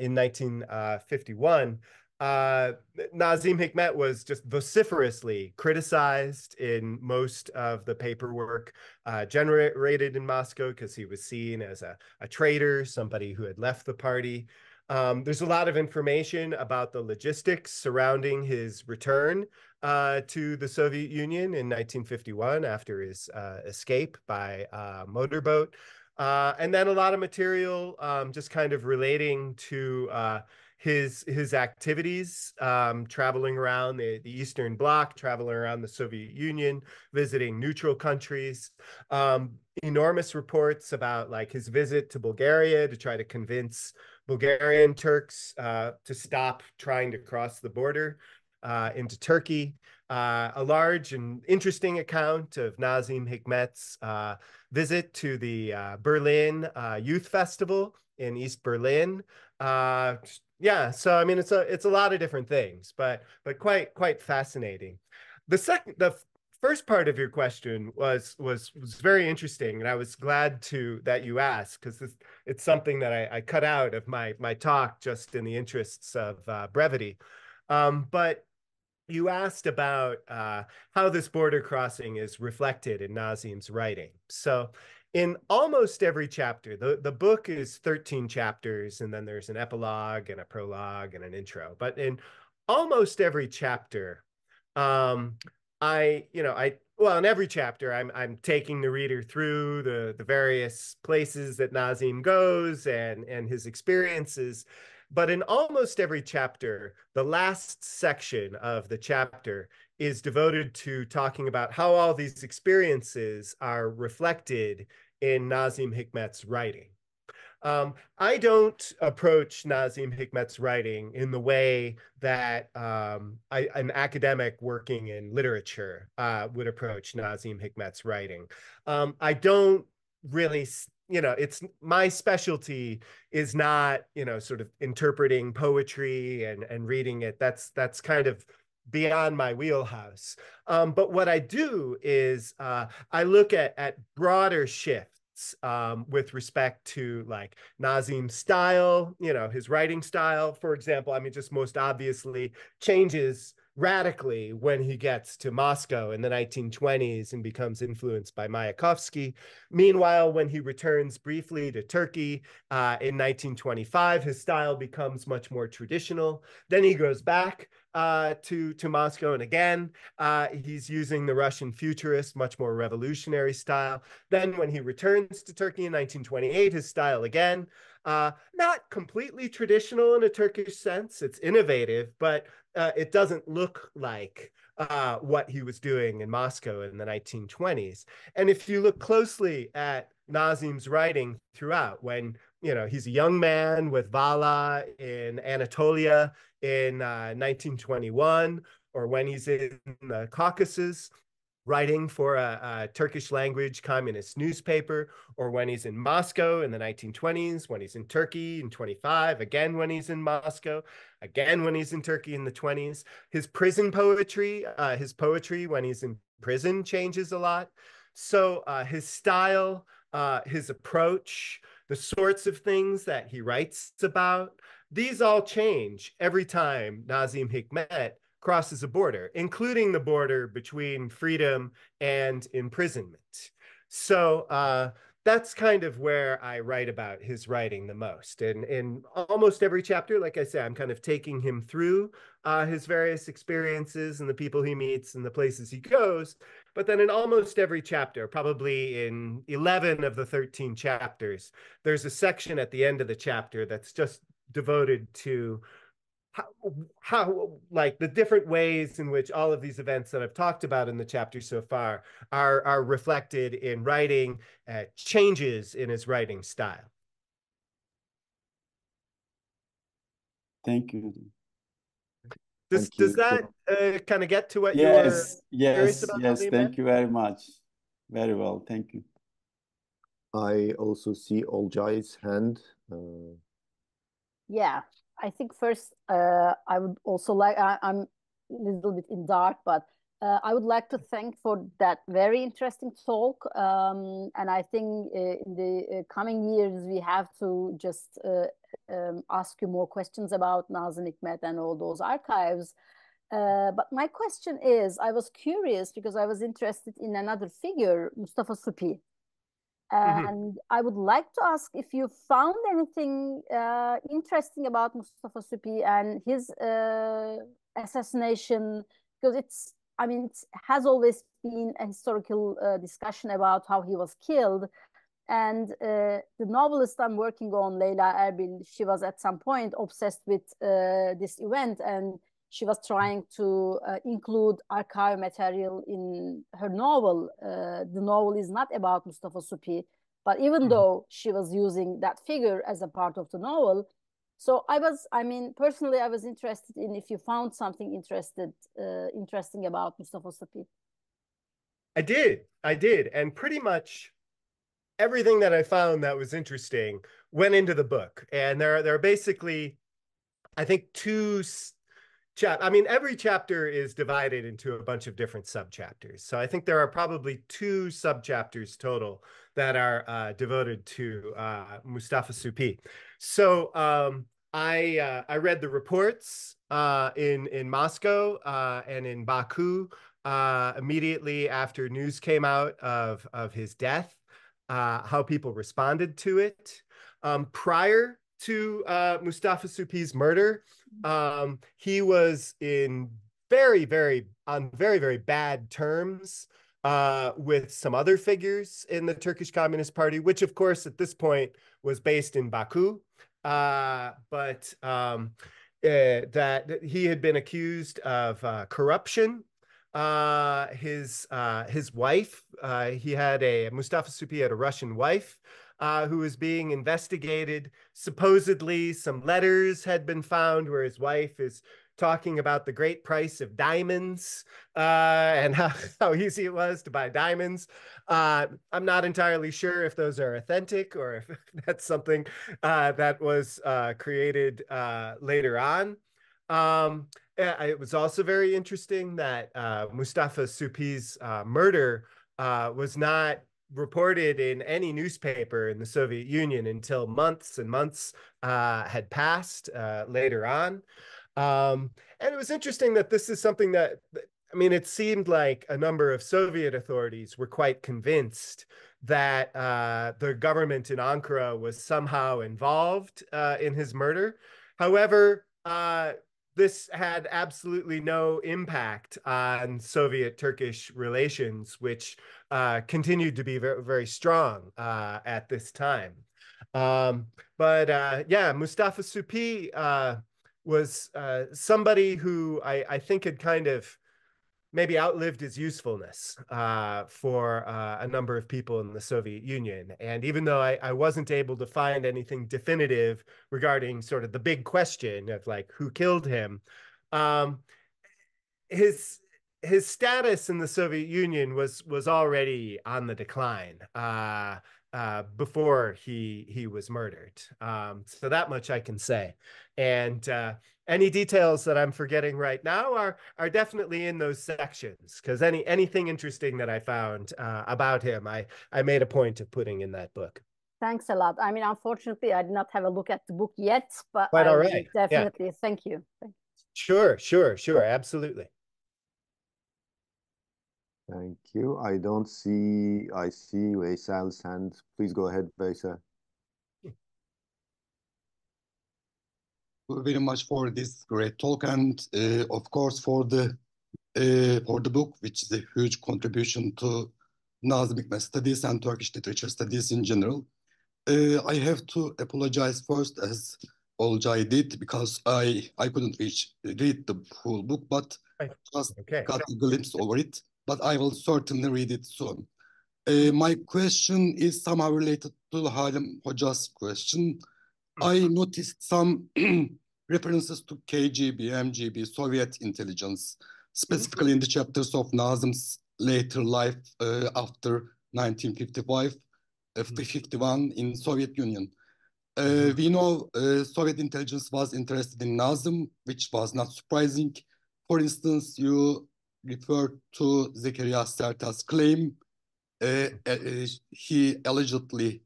in 1951, Nâzim Hikmet was just vociferously criticized in most of the paperwork generated in Moscow because he was seen as a traitor, somebody who had left the party. There's a lot of information about the logistics surrounding his return to the Soviet Union in 1951 after his escape by motorboat. And then a lot of material just kind of relating to his activities, traveling around the Eastern Bloc, traveling around the Soviet Union, visiting neutral countries. Enormous reports about like his visit to Bulgaria to try to convince Bulgarian Turks to stop trying to cross the border into Turkey. A large and interesting account of Nâzim Hikmet's visit to the Berlin Youth Festival in East Berlin. Yeah, so I mean, it's a lot of different things, but quite fascinating. The first part of your question was very interesting, and I was glad that you asked, because it's something that I cut out of my talk just in the interests of brevity. But you asked about how this border crossing is reflected in Nâzim's writing. So in almost every chapter, the book is 13 chapters, and then there's an epilogue and a prologue and an intro. But in almost every chapter, well, in every chapter, I'm taking the reader through the various places that Nâzim goes and his experiences. But in almost every chapter, the last section of the chapter is devoted to talking about how all these experiences are reflected in Nâzim Hikmet's writing. I don't approach Nâzim Hikmet's writing in the way that an academic working in literature would approach Nâzim Hikmet's writing. I don't really, it's my specialty is not, sort of interpreting poetry and reading it. That's kind of beyond my wheelhouse. But what I do is I look at broader shifts with respect to like Nâzim's style, his writing style, for example. I mean, just most obviously changes radically when he gets to Moscow in the 1920s and becomes influenced by Mayakovsky. Meanwhile, when he returns briefly to Turkey in 1925, his style becomes much more traditional. Then he goes back to Moscow, and again, he's using the Russian futurist, much more revolutionary style. Then when he returns to Turkey in 1928, his style again, not completely traditional in a Turkish sense. It's innovative, but it doesn't look like what he was doing in Moscow in the 1920s. And if you look closely at Nâzim's writing throughout, when he's a young man with Vala in Anatolia in 1921, or when he's in the Caucasus writing for a Turkish language communist newspaper, or when he's in Moscow in the 1920s, when he's in Turkey in 25, again when he's in Moscow, again when he's in Turkey in the 20s. His prison poetry, his poetry when he's in prison changes a lot. So his style, his approach, the sorts of things that he writes about, these all change every time Nâzim Hikmet crosses a border, including the border between freedom and imprisonment. So that's kind of where I write about his writing the most. And in almost every chapter, like I say, I'm kind of taking him through his various experiences and the people he meets and the places he goes. But then in almost every chapter, probably in 11 of the 13 chapters, there's a section at the end of the chapter that's just devoted to how like the different ways in which all of these events that I've talked about in the chapter so far are reflected in writing, changes in his writing style. Thank you. Does that kind of get to what you were curious about? Yes, thank you very much. Very well, thank you. I also see Olcay's hand. Yeah, I think first I would also like, I'm a little bit in dark, but I would like to thank for that very interesting talk. And I think in the coming years, we have to just ask you more questions about Nâzım Hikmet and all those archives. But my question is, I was curious because I was interested in another figure, Mustafa Suphi. And I would like to ask if you found anything interesting about Mustafa Suphi and his assassination, because it has always been a historical discussion about how he was killed. And the novelist I'm working on, Leyla Erbil, she was at some point obsessed with this event, and she was trying to include archive material in her novel. The novel is not about Mustafa Suphi, but even though she was using that figure as a part of the novel. So personally, I was interested in if you found something interesting about Mustafa Suphi. I did. And pretty much everything that I found that was interesting went into the book. And there are basically, I think, every chapter is divided into a bunch of different subchapters. So I think there are probably 2 subchapters total that are devoted to Mustafa Suphi. So I read the reports in Moscow and in Baku immediately after news came out of his death, how people responded to it. Prior to Mustafa Suphi's murder, he was in very, very bad terms with some other figures in the Turkish Communist Party, which of course at this point was based in Baku, but that he had been accused of corruption. His wife, Mustafa Suphi had a Russian wife who was being investigated. Supposedly, some letters had been found where his wife is talking about the great price of diamonds and how easy it was to buy diamonds. I'm not entirely sure if those are authentic or if that's something that was created later on. It was also very interesting that Mustafa Suphi's murder was not reported in any newspaper in the Soviet Union until months and months had passed later on. And it was interesting that this is something that, it seemed like a number of Soviet authorities were quite convinced that the government in Ankara was somehow involved in his murder. However, this had absolutely no impact on Soviet-Turkish relations, which continued to be very, very strong at this time. Mustafa Suphi was somebody who I think had kind of maybe outlived his usefulness for a number of people in the Soviet Union. And even though I wasn't able to find anything definitive regarding sort of the big question of like who killed him, his status in the Soviet Union was already on the decline before he was murdered. So that much I can say. And any details that I'm forgetting right now are definitely in those sections, because anything interesting that I found about him, I made a point of putting in that book. Thanks a lot. Unfortunately, I did not have a look at the book yet, but quite all right. Definitely. Yeah. Thank you. Sure. Absolutely. Thank you. I see Veysel's hand. Please go ahead, Veysel. Very much for this great talk, and of course for the book, which is a huge contribution to Nâzım Hikmet studies and Turkish literature studies in general. I have to apologize first, as Olcay did, because I couldn't read the whole book, but just got a glimpse over it. But I will certainly read it soon. My question is somehow related to Halim Hoca's question. I noticed some references to KGB, MGB, Soviet intelligence, specifically in the chapters of Nazım's later life after 1955, 51 in Soviet Union. We know Soviet intelligence was interested in Nazım, which was not surprising. For instance, you referred to Zekeriya Sertel's claim. He allegedly,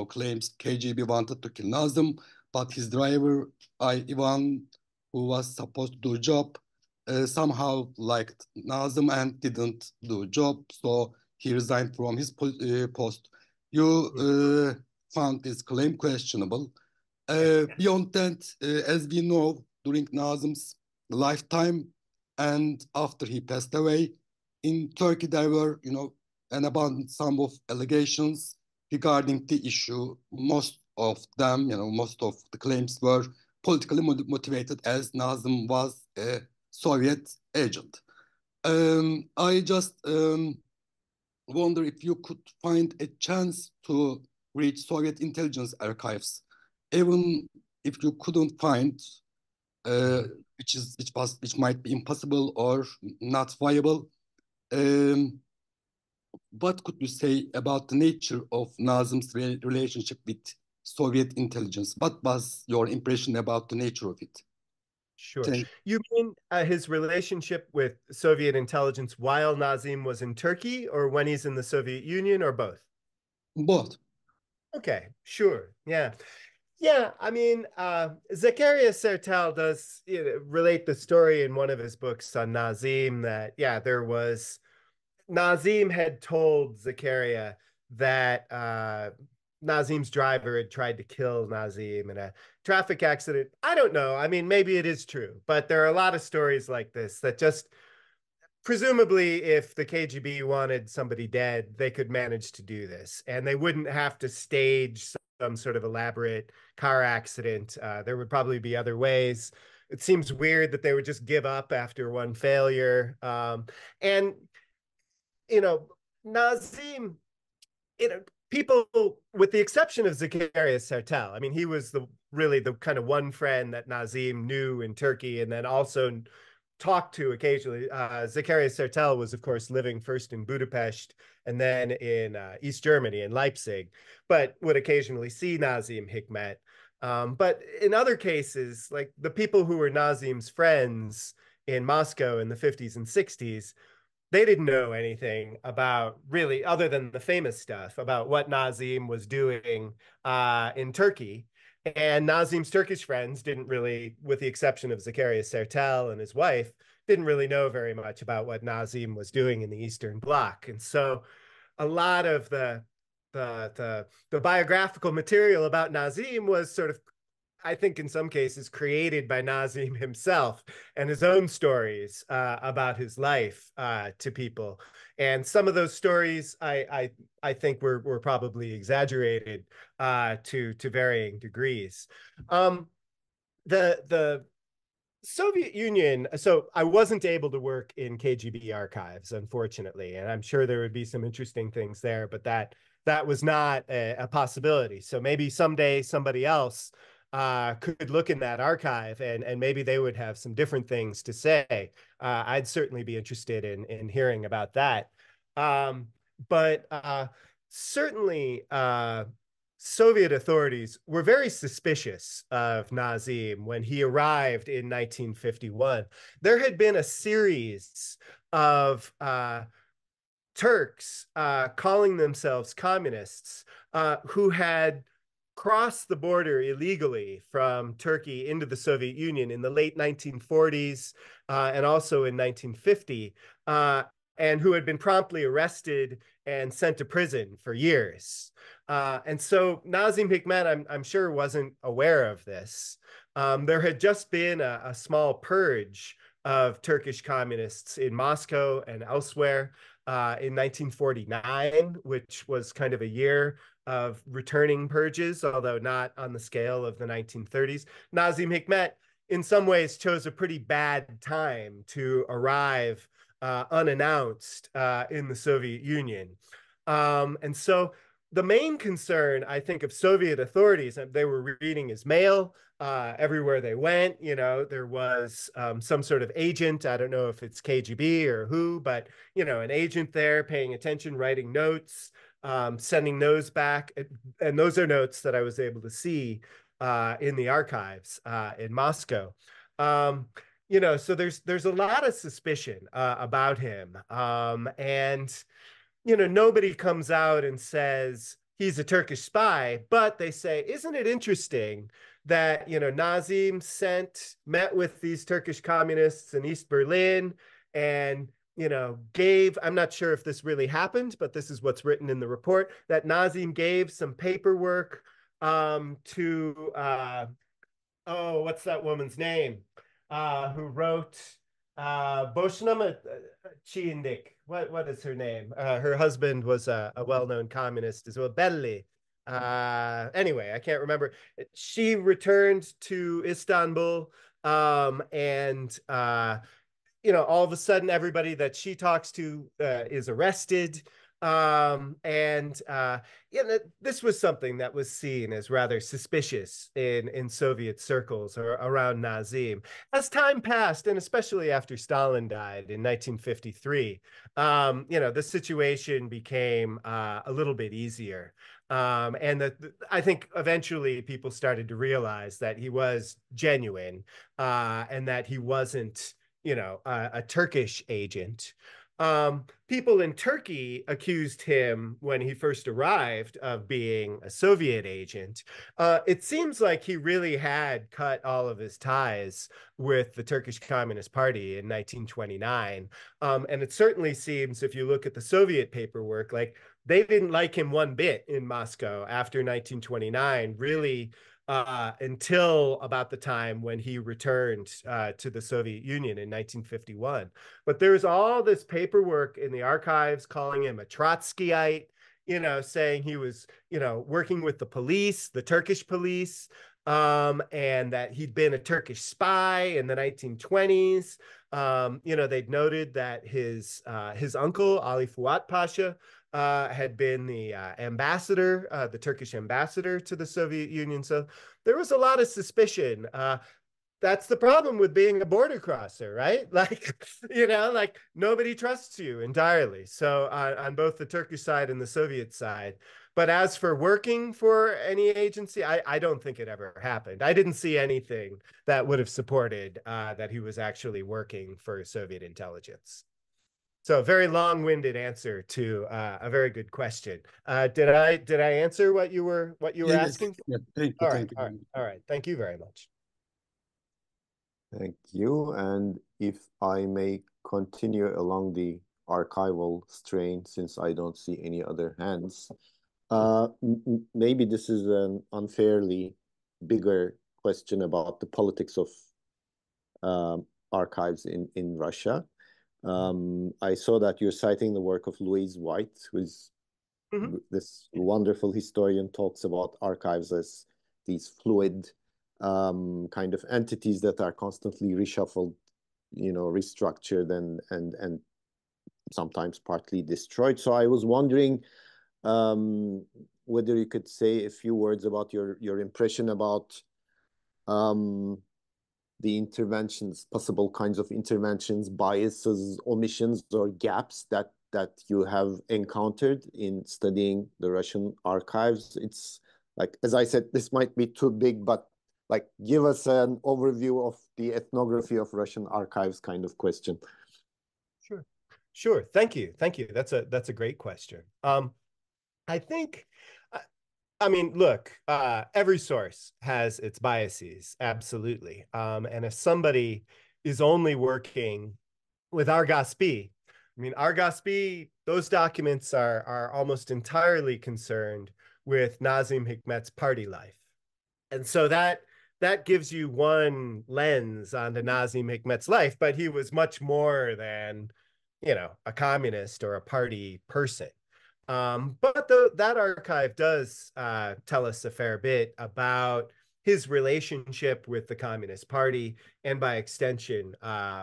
claims KGB wanted to kill Nazım, but his driver, Ivan, who was supposed to do a job, somehow liked Nazım and didn't do a job, so he resigned from his post. You found this claim questionable. Beyond that, as we know, during Nazım's lifetime and after he passed away, in Turkey there were, an abundant sum of allegations regarding the issue. Most of them, most of the claims were politically motivated, as Nazım was a Soviet agent. I just wonder if you could find a chance to reach Soviet intelligence archives, even if you couldn't find, which might be impossible or not viable. What could you say about the nature of Nazım's relationship with Soviet intelligence? What was your impression about the nature of it? Sure. You mean his relationship with Soviet intelligence while Nazım was in Turkey, or when he's in the Soviet Union, or both? Both. Okay, sure. Yeah. Yeah, I mean, Zekeriya Sertel does relate the story in one of his books on Nazım that, Nazım had told Zekeriya that Nazım's driver had tried to kill Nazım in a traffic accident. I don't know. I mean, maybe it is true, but there are a lot of stories like this that just, presumably, if the KGB wanted somebody dead, they could manage to do this, and they wouldn't have to stage some sort of elaborate car accident. There would probably be other ways. It seems weird that they would just give up after one failure. And Nazım, people, with the exception of Zekeriya Sertel, I mean, he was really the kind of one friend that Nazım knew in Turkey and then also talked to occasionally. Zekeriya Sertel was, of course, living first in Budapest and then in East Germany, in Leipzig, but would occasionally see Nâzim Hikmet. But in other cases, like the people who were Nazim's friends in Moscow in the 50s and 60s, they didn't know anything about, really, other than the famous stuff about what Nazım was doing in Turkey. And Nazim's Turkish friends didn't really, with the exception of Zekeriya Sertel and his wife, didn't really know very much about what Nazım was doing in the Eastern Bloc. And so a lot of the biographical material about Nazım was sort of, I think in some cases, created by Nazım himself and his own stories about his life to people. And some of those stories, I think, were probably exaggerated to varying degrees. The Soviet Union, so I wasn't able to work in KGB archives, unfortunately, and I'm sure there would be some interesting things there, but that was not a possibility. So maybe someday somebody else could look in that archive and maybe they would have some different things to say. I'd certainly be interested in hearing about that. But certainly Soviet authorities were very suspicious of Nazım when he arrived in 1951. There had been a series of Turks calling themselves communists who had crossed the border illegally from Turkey into the Soviet Union in the late 1940s and also in 1950, and who had been promptly arrested and sent to prison for years. And so Nâzim Hikmet, I'm sure, wasn't aware of this. There had just been a small purge of Turkish communists in Moscow and elsewhere in 1949, which was kind of a year of returning purges, although not on the scale of the 1930s. Nâzim Hikmet, in some ways, chose a pretty bad time to arrive unannounced in the Soviet Union. And so the main concern, I think, of Soviet authorities, they were reading his mail everywhere they went. You know, there was some sort of agent. I don't know if it's KGB or who, but, you know, an agent there paying attention, writing notes, sending those back. And those are notes that I was able to see in the archives in Moscow. You know, so there's a lot of suspicion about him. And you know, nobody comes out and says he's a Turkish spy, but they say, isn't it interesting that, you know, Nazim met with these Turkish communists in East Berlin and, you know, I'm not sure if this really happened, but this is what's written in the report, that Nazim gave some paperwork to, what's that woman's name? Who wrote Boşnama Çiğindik. What is her name? Her husband was a well-known communist as well, Belli. Anyway, I can't remember. She returned to Istanbul, and you know, all of a sudden, everybody that she talks to is arrested. You know, this was something that was seen as rather suspicious in Soviet circles or around Nazim. As time passed, and especially after Stalin died in 1953, you know, the situation became a little bit easier. I think eventually people started to realize that he was genuine and that he wasn't, you know, a Turkish agent. People in Turkey accused him when he first arrived of being a Soviet agent. It seems like he really had cut all of his ties with the Turkish Communist Party in 1929. And it certainly seems, if you look at the Soviet paperwork, like they didn't like him one bit in Moscow after 1929, really until about the time when he returned to the Soviet Union in 1951. But there's all this paperwork in the archives calling him a Trotskyite, you know, saying he was, you know, working with the police, the Turkish police, and that he'd been a Turkish spy in the 1920s. You know, they'd noted that his uncle, Ali Fuat Pasha, had been the ambassador, the Turkish ambassador to the Soviet Union. So there was a lot of suspicion. That's the problem with being a border crosser, right? Like, you know, like nobody trusts you entirely. So on both the Turkish side and the Soviet side. But as for working for any agency, I don't think it ever happened. I didn't see anything that would have supported that he was actually working for Soviet intelligence. So a very long-winded answer to a very good question. Did I answer what you were asking? Yeah, thank you. All right. Thank you very much. Thank you. And if I may continue along the archival strain, since I don't see any other hands, maybe this is an unfairly bigger question about the politics of archives in Russia. I saw that you're citing the work of Louise White, who's this wonderful historian, talks about archives as these fluid kind of entities that are constantly reshuffled, you know, restructured and sometimes partly destroyed. So I was wondering whether you could say a few words about your impression about the interventions, possible kinds of interventions, biases, omissions, or gaps that you have encountered in studying the Russian archives. It's like, as I said, this might be too big, but like, give us an overview of the ethnography of Russian archives kind of question. Sure. Thank you. That's a great question. I think, I mean, look, every source has its biases, absolutely. And if somebody is only working with Argospi, I mean, Argospi, those documents are almost entirely concerned with Nâzim Hikmet's party life. And so that gives you one lens onto Nâzim Hikmet's life, but he was much more than, you know, a communist or a party person. But that archive does tell us a fair bit about his relationship with the Communist Party and by extension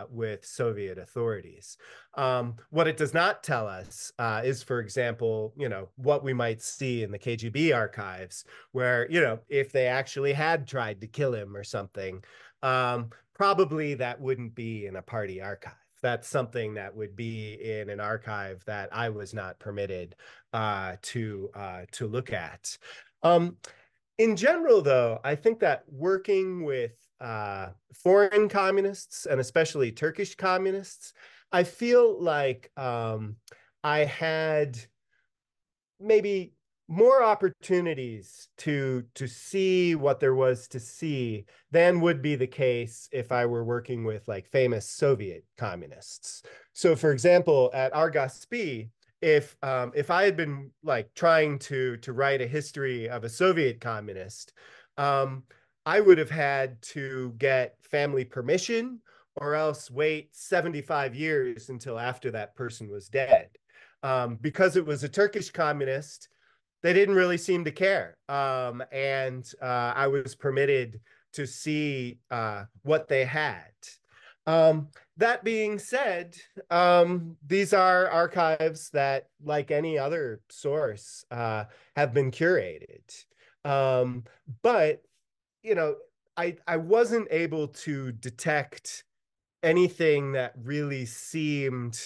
with Soviet authorities. What it does not tell us is, for example, what we might see in the KGB archives where, if they actually had tried to kill him or something, probably that wouldn't be in a party archive. That's something that would be in an archive that I was not permitted to look at. In general, though, I think that working with foreign communists, and especially Turkish communists, I feel like I had maybe more opportunities to see what there was to see than would be the case if I were working with like famous Soviet communists. So, for example, at Argospi, if I had been like trying to write a history of a Soviet communist, I would have had to get family permission or else wait 75 years until after that person was dead. Because it was a Turkish communist, they didn't really seem to care. And I was permitted to see what they had. That being said, these are archives that, like any other source, have been curated. But, I wasn't able to detect anything that really seemed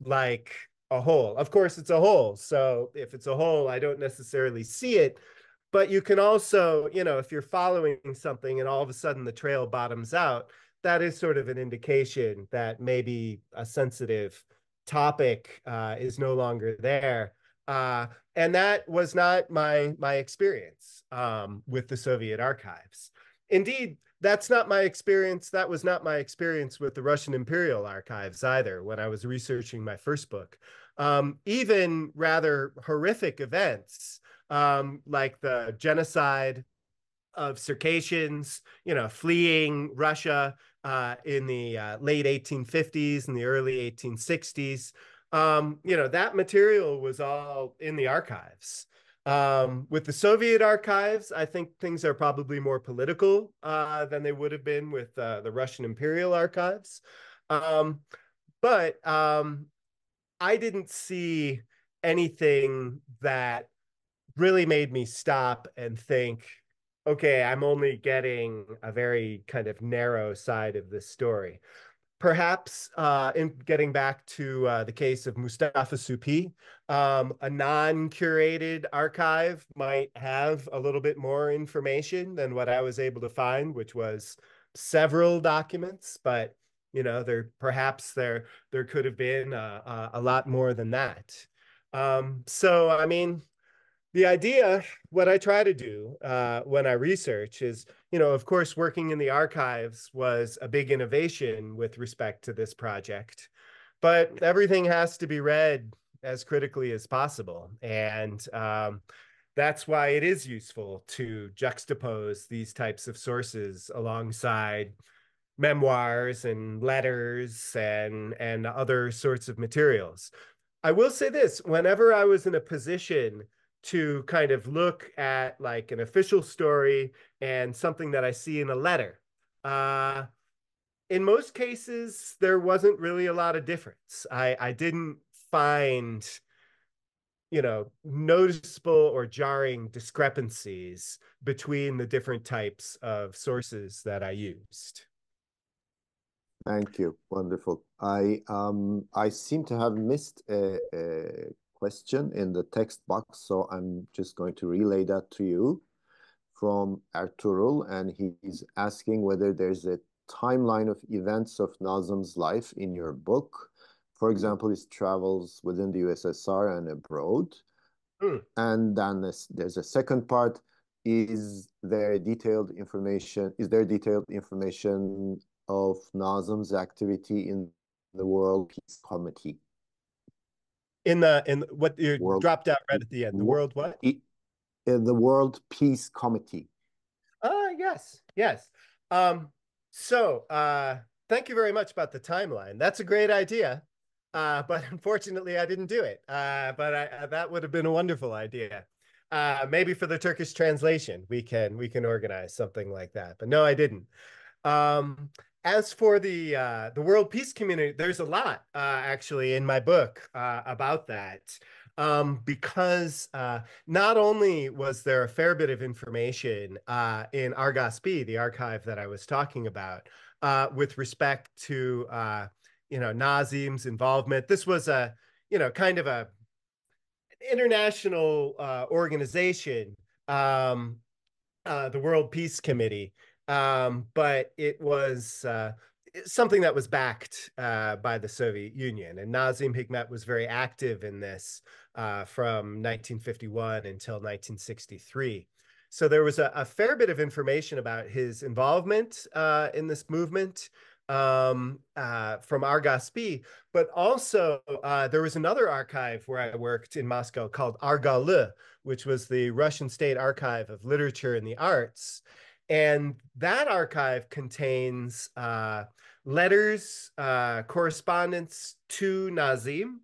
like a hole. Of course, it's a hole. So if it's a hole, I don't necessarily see it. But you can also, if you're following something and all of a sudden the trail bottoms out, that is sort of an indication that maybe a sensitive topic is no longer there. And that was not my experience with the Soviet archives. Indeed, that's not my experience. That was not my experience with the Russian Imperial Archives either when I was researching my first book. Even rather horrific events like the genocide of Circassians, fleeing Russia in the late 1850s and the early 1860s. That material was all in the archives. With the Soviet archives, I think things are probably more political than they would have been with the Russian Imperial Archives. But I didn't see anything that really made me stop and think, okay, I'm only getting a very kind of narrow side of this story. Perhaps in getting back to the case of Mustafa Supi, a non-curated archive might have a little bit more information than what I was able to find, which was several documents. But perhaps there could have been a lot more than that. So I mean, the idea, what I try to do when I research is, of course, working in the archives was a big innovation with respect to this project, but everything has to be read as critically as possible. And that's why it is useful to juxtapose these types of sources alongside memoirs and letters and other sorts of materials. I will say this, whenever I was in a position to kind of look at like an official story and something that I see in a letter, in most cases, there wasn't really a lot of difference. I didn't find, noticeable or jarring discrepancies between the different types of sources that I used. Thank you. Wonderful. I seem to have missed a question in the text box, so I'm just going to relay that to you from Ertuğrul, and he's asking whether there's a timeline of events of Nazım's life in your book. For example, his travels within the USSR and abroad. And then there's a second part. Is there detailed information of Nazım's activity in the World Peace Committee? In what you dropped out right at the end, the World what? In the World Peace Committee. Yes. So thank you very much about the timeline. That's a great idea. but unfortunately I didn't do it. But that would have been a wonderful idea. Maybe for the Turkish translation, we can organize something like that. But no, I didn't. As for the world peace community, there's a lot actually in my book about that. Because not only was there a fair bit of information in Argospi, the archive that I was talking about, with respect to NÂZIM's involvement. This was a kind of a international organization, the World Peace Committee, but it was something that was backed by the Soviet Union. And Nâzim Hikmet was very active in this from 1951 until 1963. So there was a fair bit of information about his involvement in this movement from Argospi, but also there was another archive where I worked in Moscow called Argalı, which was the Russian State Archive of Literature and the Arts. And that archive contains letters, correspondence to Nâzim,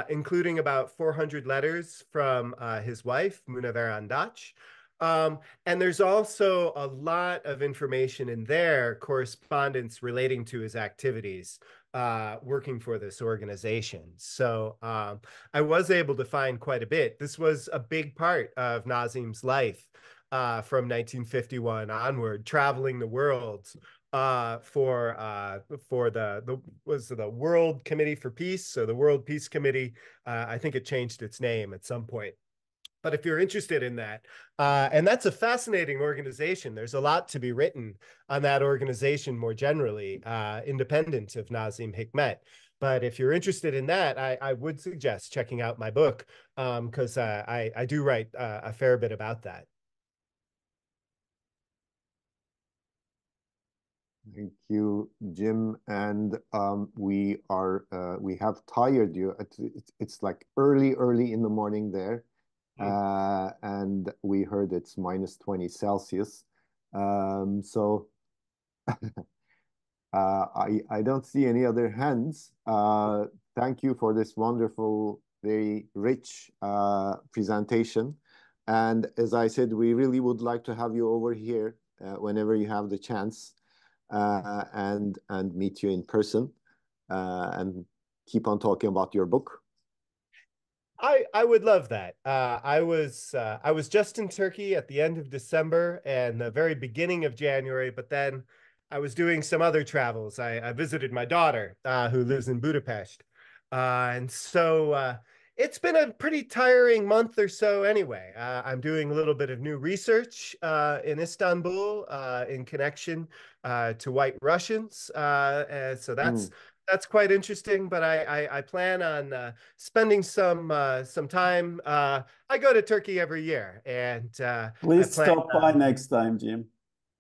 including about 400 letters from his wife, Munevver Andaç. And there's also a lot of information in there, correspondence relating to his activities working for this organization. So I was able to find quite a bit. This was a big part of Nâzim's life from 1951 onward, traveling the world for the World Committee for Peace. So the World Peace Committee, I think it changed its name at some point. But if you're interested in that, and that's a fascinating organization, there's a lot to be written on that organization more generally, independent of Nâzim Hikmet. But if you're interested in that, I would suggest checking out my book because I do write a fair bit about that. Thank you, Jim. And we have tired you. It's like early in the morning there. And we heard it's minus 20 Celsius. So I don't see any other hands. Thank you for this wonderful, very rich presentation. And as I said, we really would like to have you over here whenever you have the chance and meet you in person and keep on talking about your book. I would love that. I was just in Turkey at the end of December and the very beginning of January, but then I was doing some other travels. I visited my daughter who lives in Budapest. And so it's been a pretty tiring month or so anyway. I'm doing a little bit of new research in Istanbul in connection to White Russians. So that's quite interesting, but I plan on spending some time. I go to Turkey every year, and please stop by next time, Jim.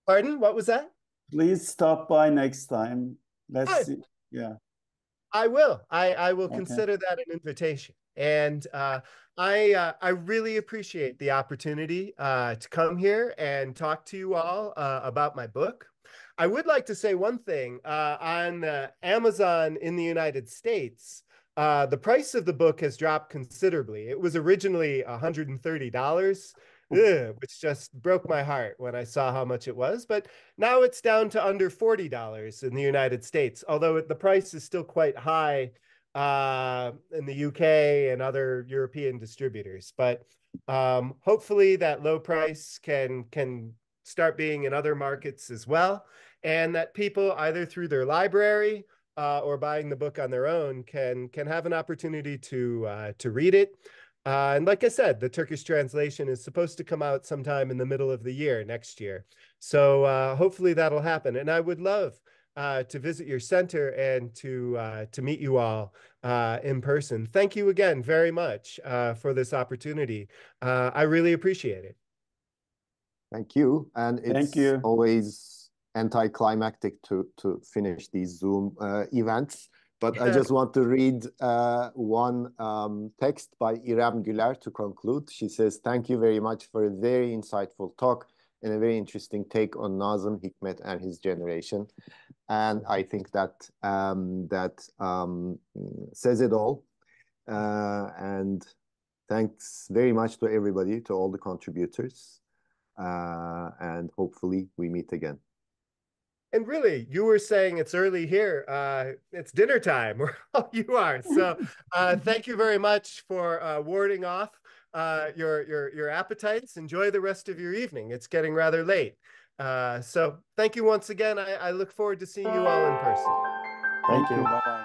Pardon? What was that? Please stop by next time. Let's see. Yeah, I will. I will consider that an invitation, and I really appreciate the opportunity to come here and talk to you all about my book. I would like to say one thing on Amazon in the United States. The price of the book has dropped considerably. It was originally $130, which just broke my heart when I saw how much it was. But now it's down to under $40 in the United States, although the price is still quite high in the UK and other European distributors. But hopefully that low price can start being in other markets as well, and that people either through their library or buying the book on their own can have an opportunity to read it. And like I said, the Turkish translation is supposed to come out sometime in the middle of the year next year. So hopefully that'll happen. And I would love to visit your center and to meet you all in person. Thank you again very much for this opportunity. I really appreciate it. Thank you. And it's always anticlimactic to finish these Zoom events. But I just want to read one text by İrem Güler to conclude. She says, thank you very much for a very insightful talk and a very interesting take on Nâzım Hikmet and his generation. And I think that says it all. And thanks very much to everybody, to all the contributors. And hopefully we meet again. And really, you were saying it's early here. It's dinner time where you are. So thank you very much for warding off your appetites. Enjoy the rest of your evening. It's getting rather late. So thank you once again. I look forward to seeing you all in person. Thank you. Bye-bye.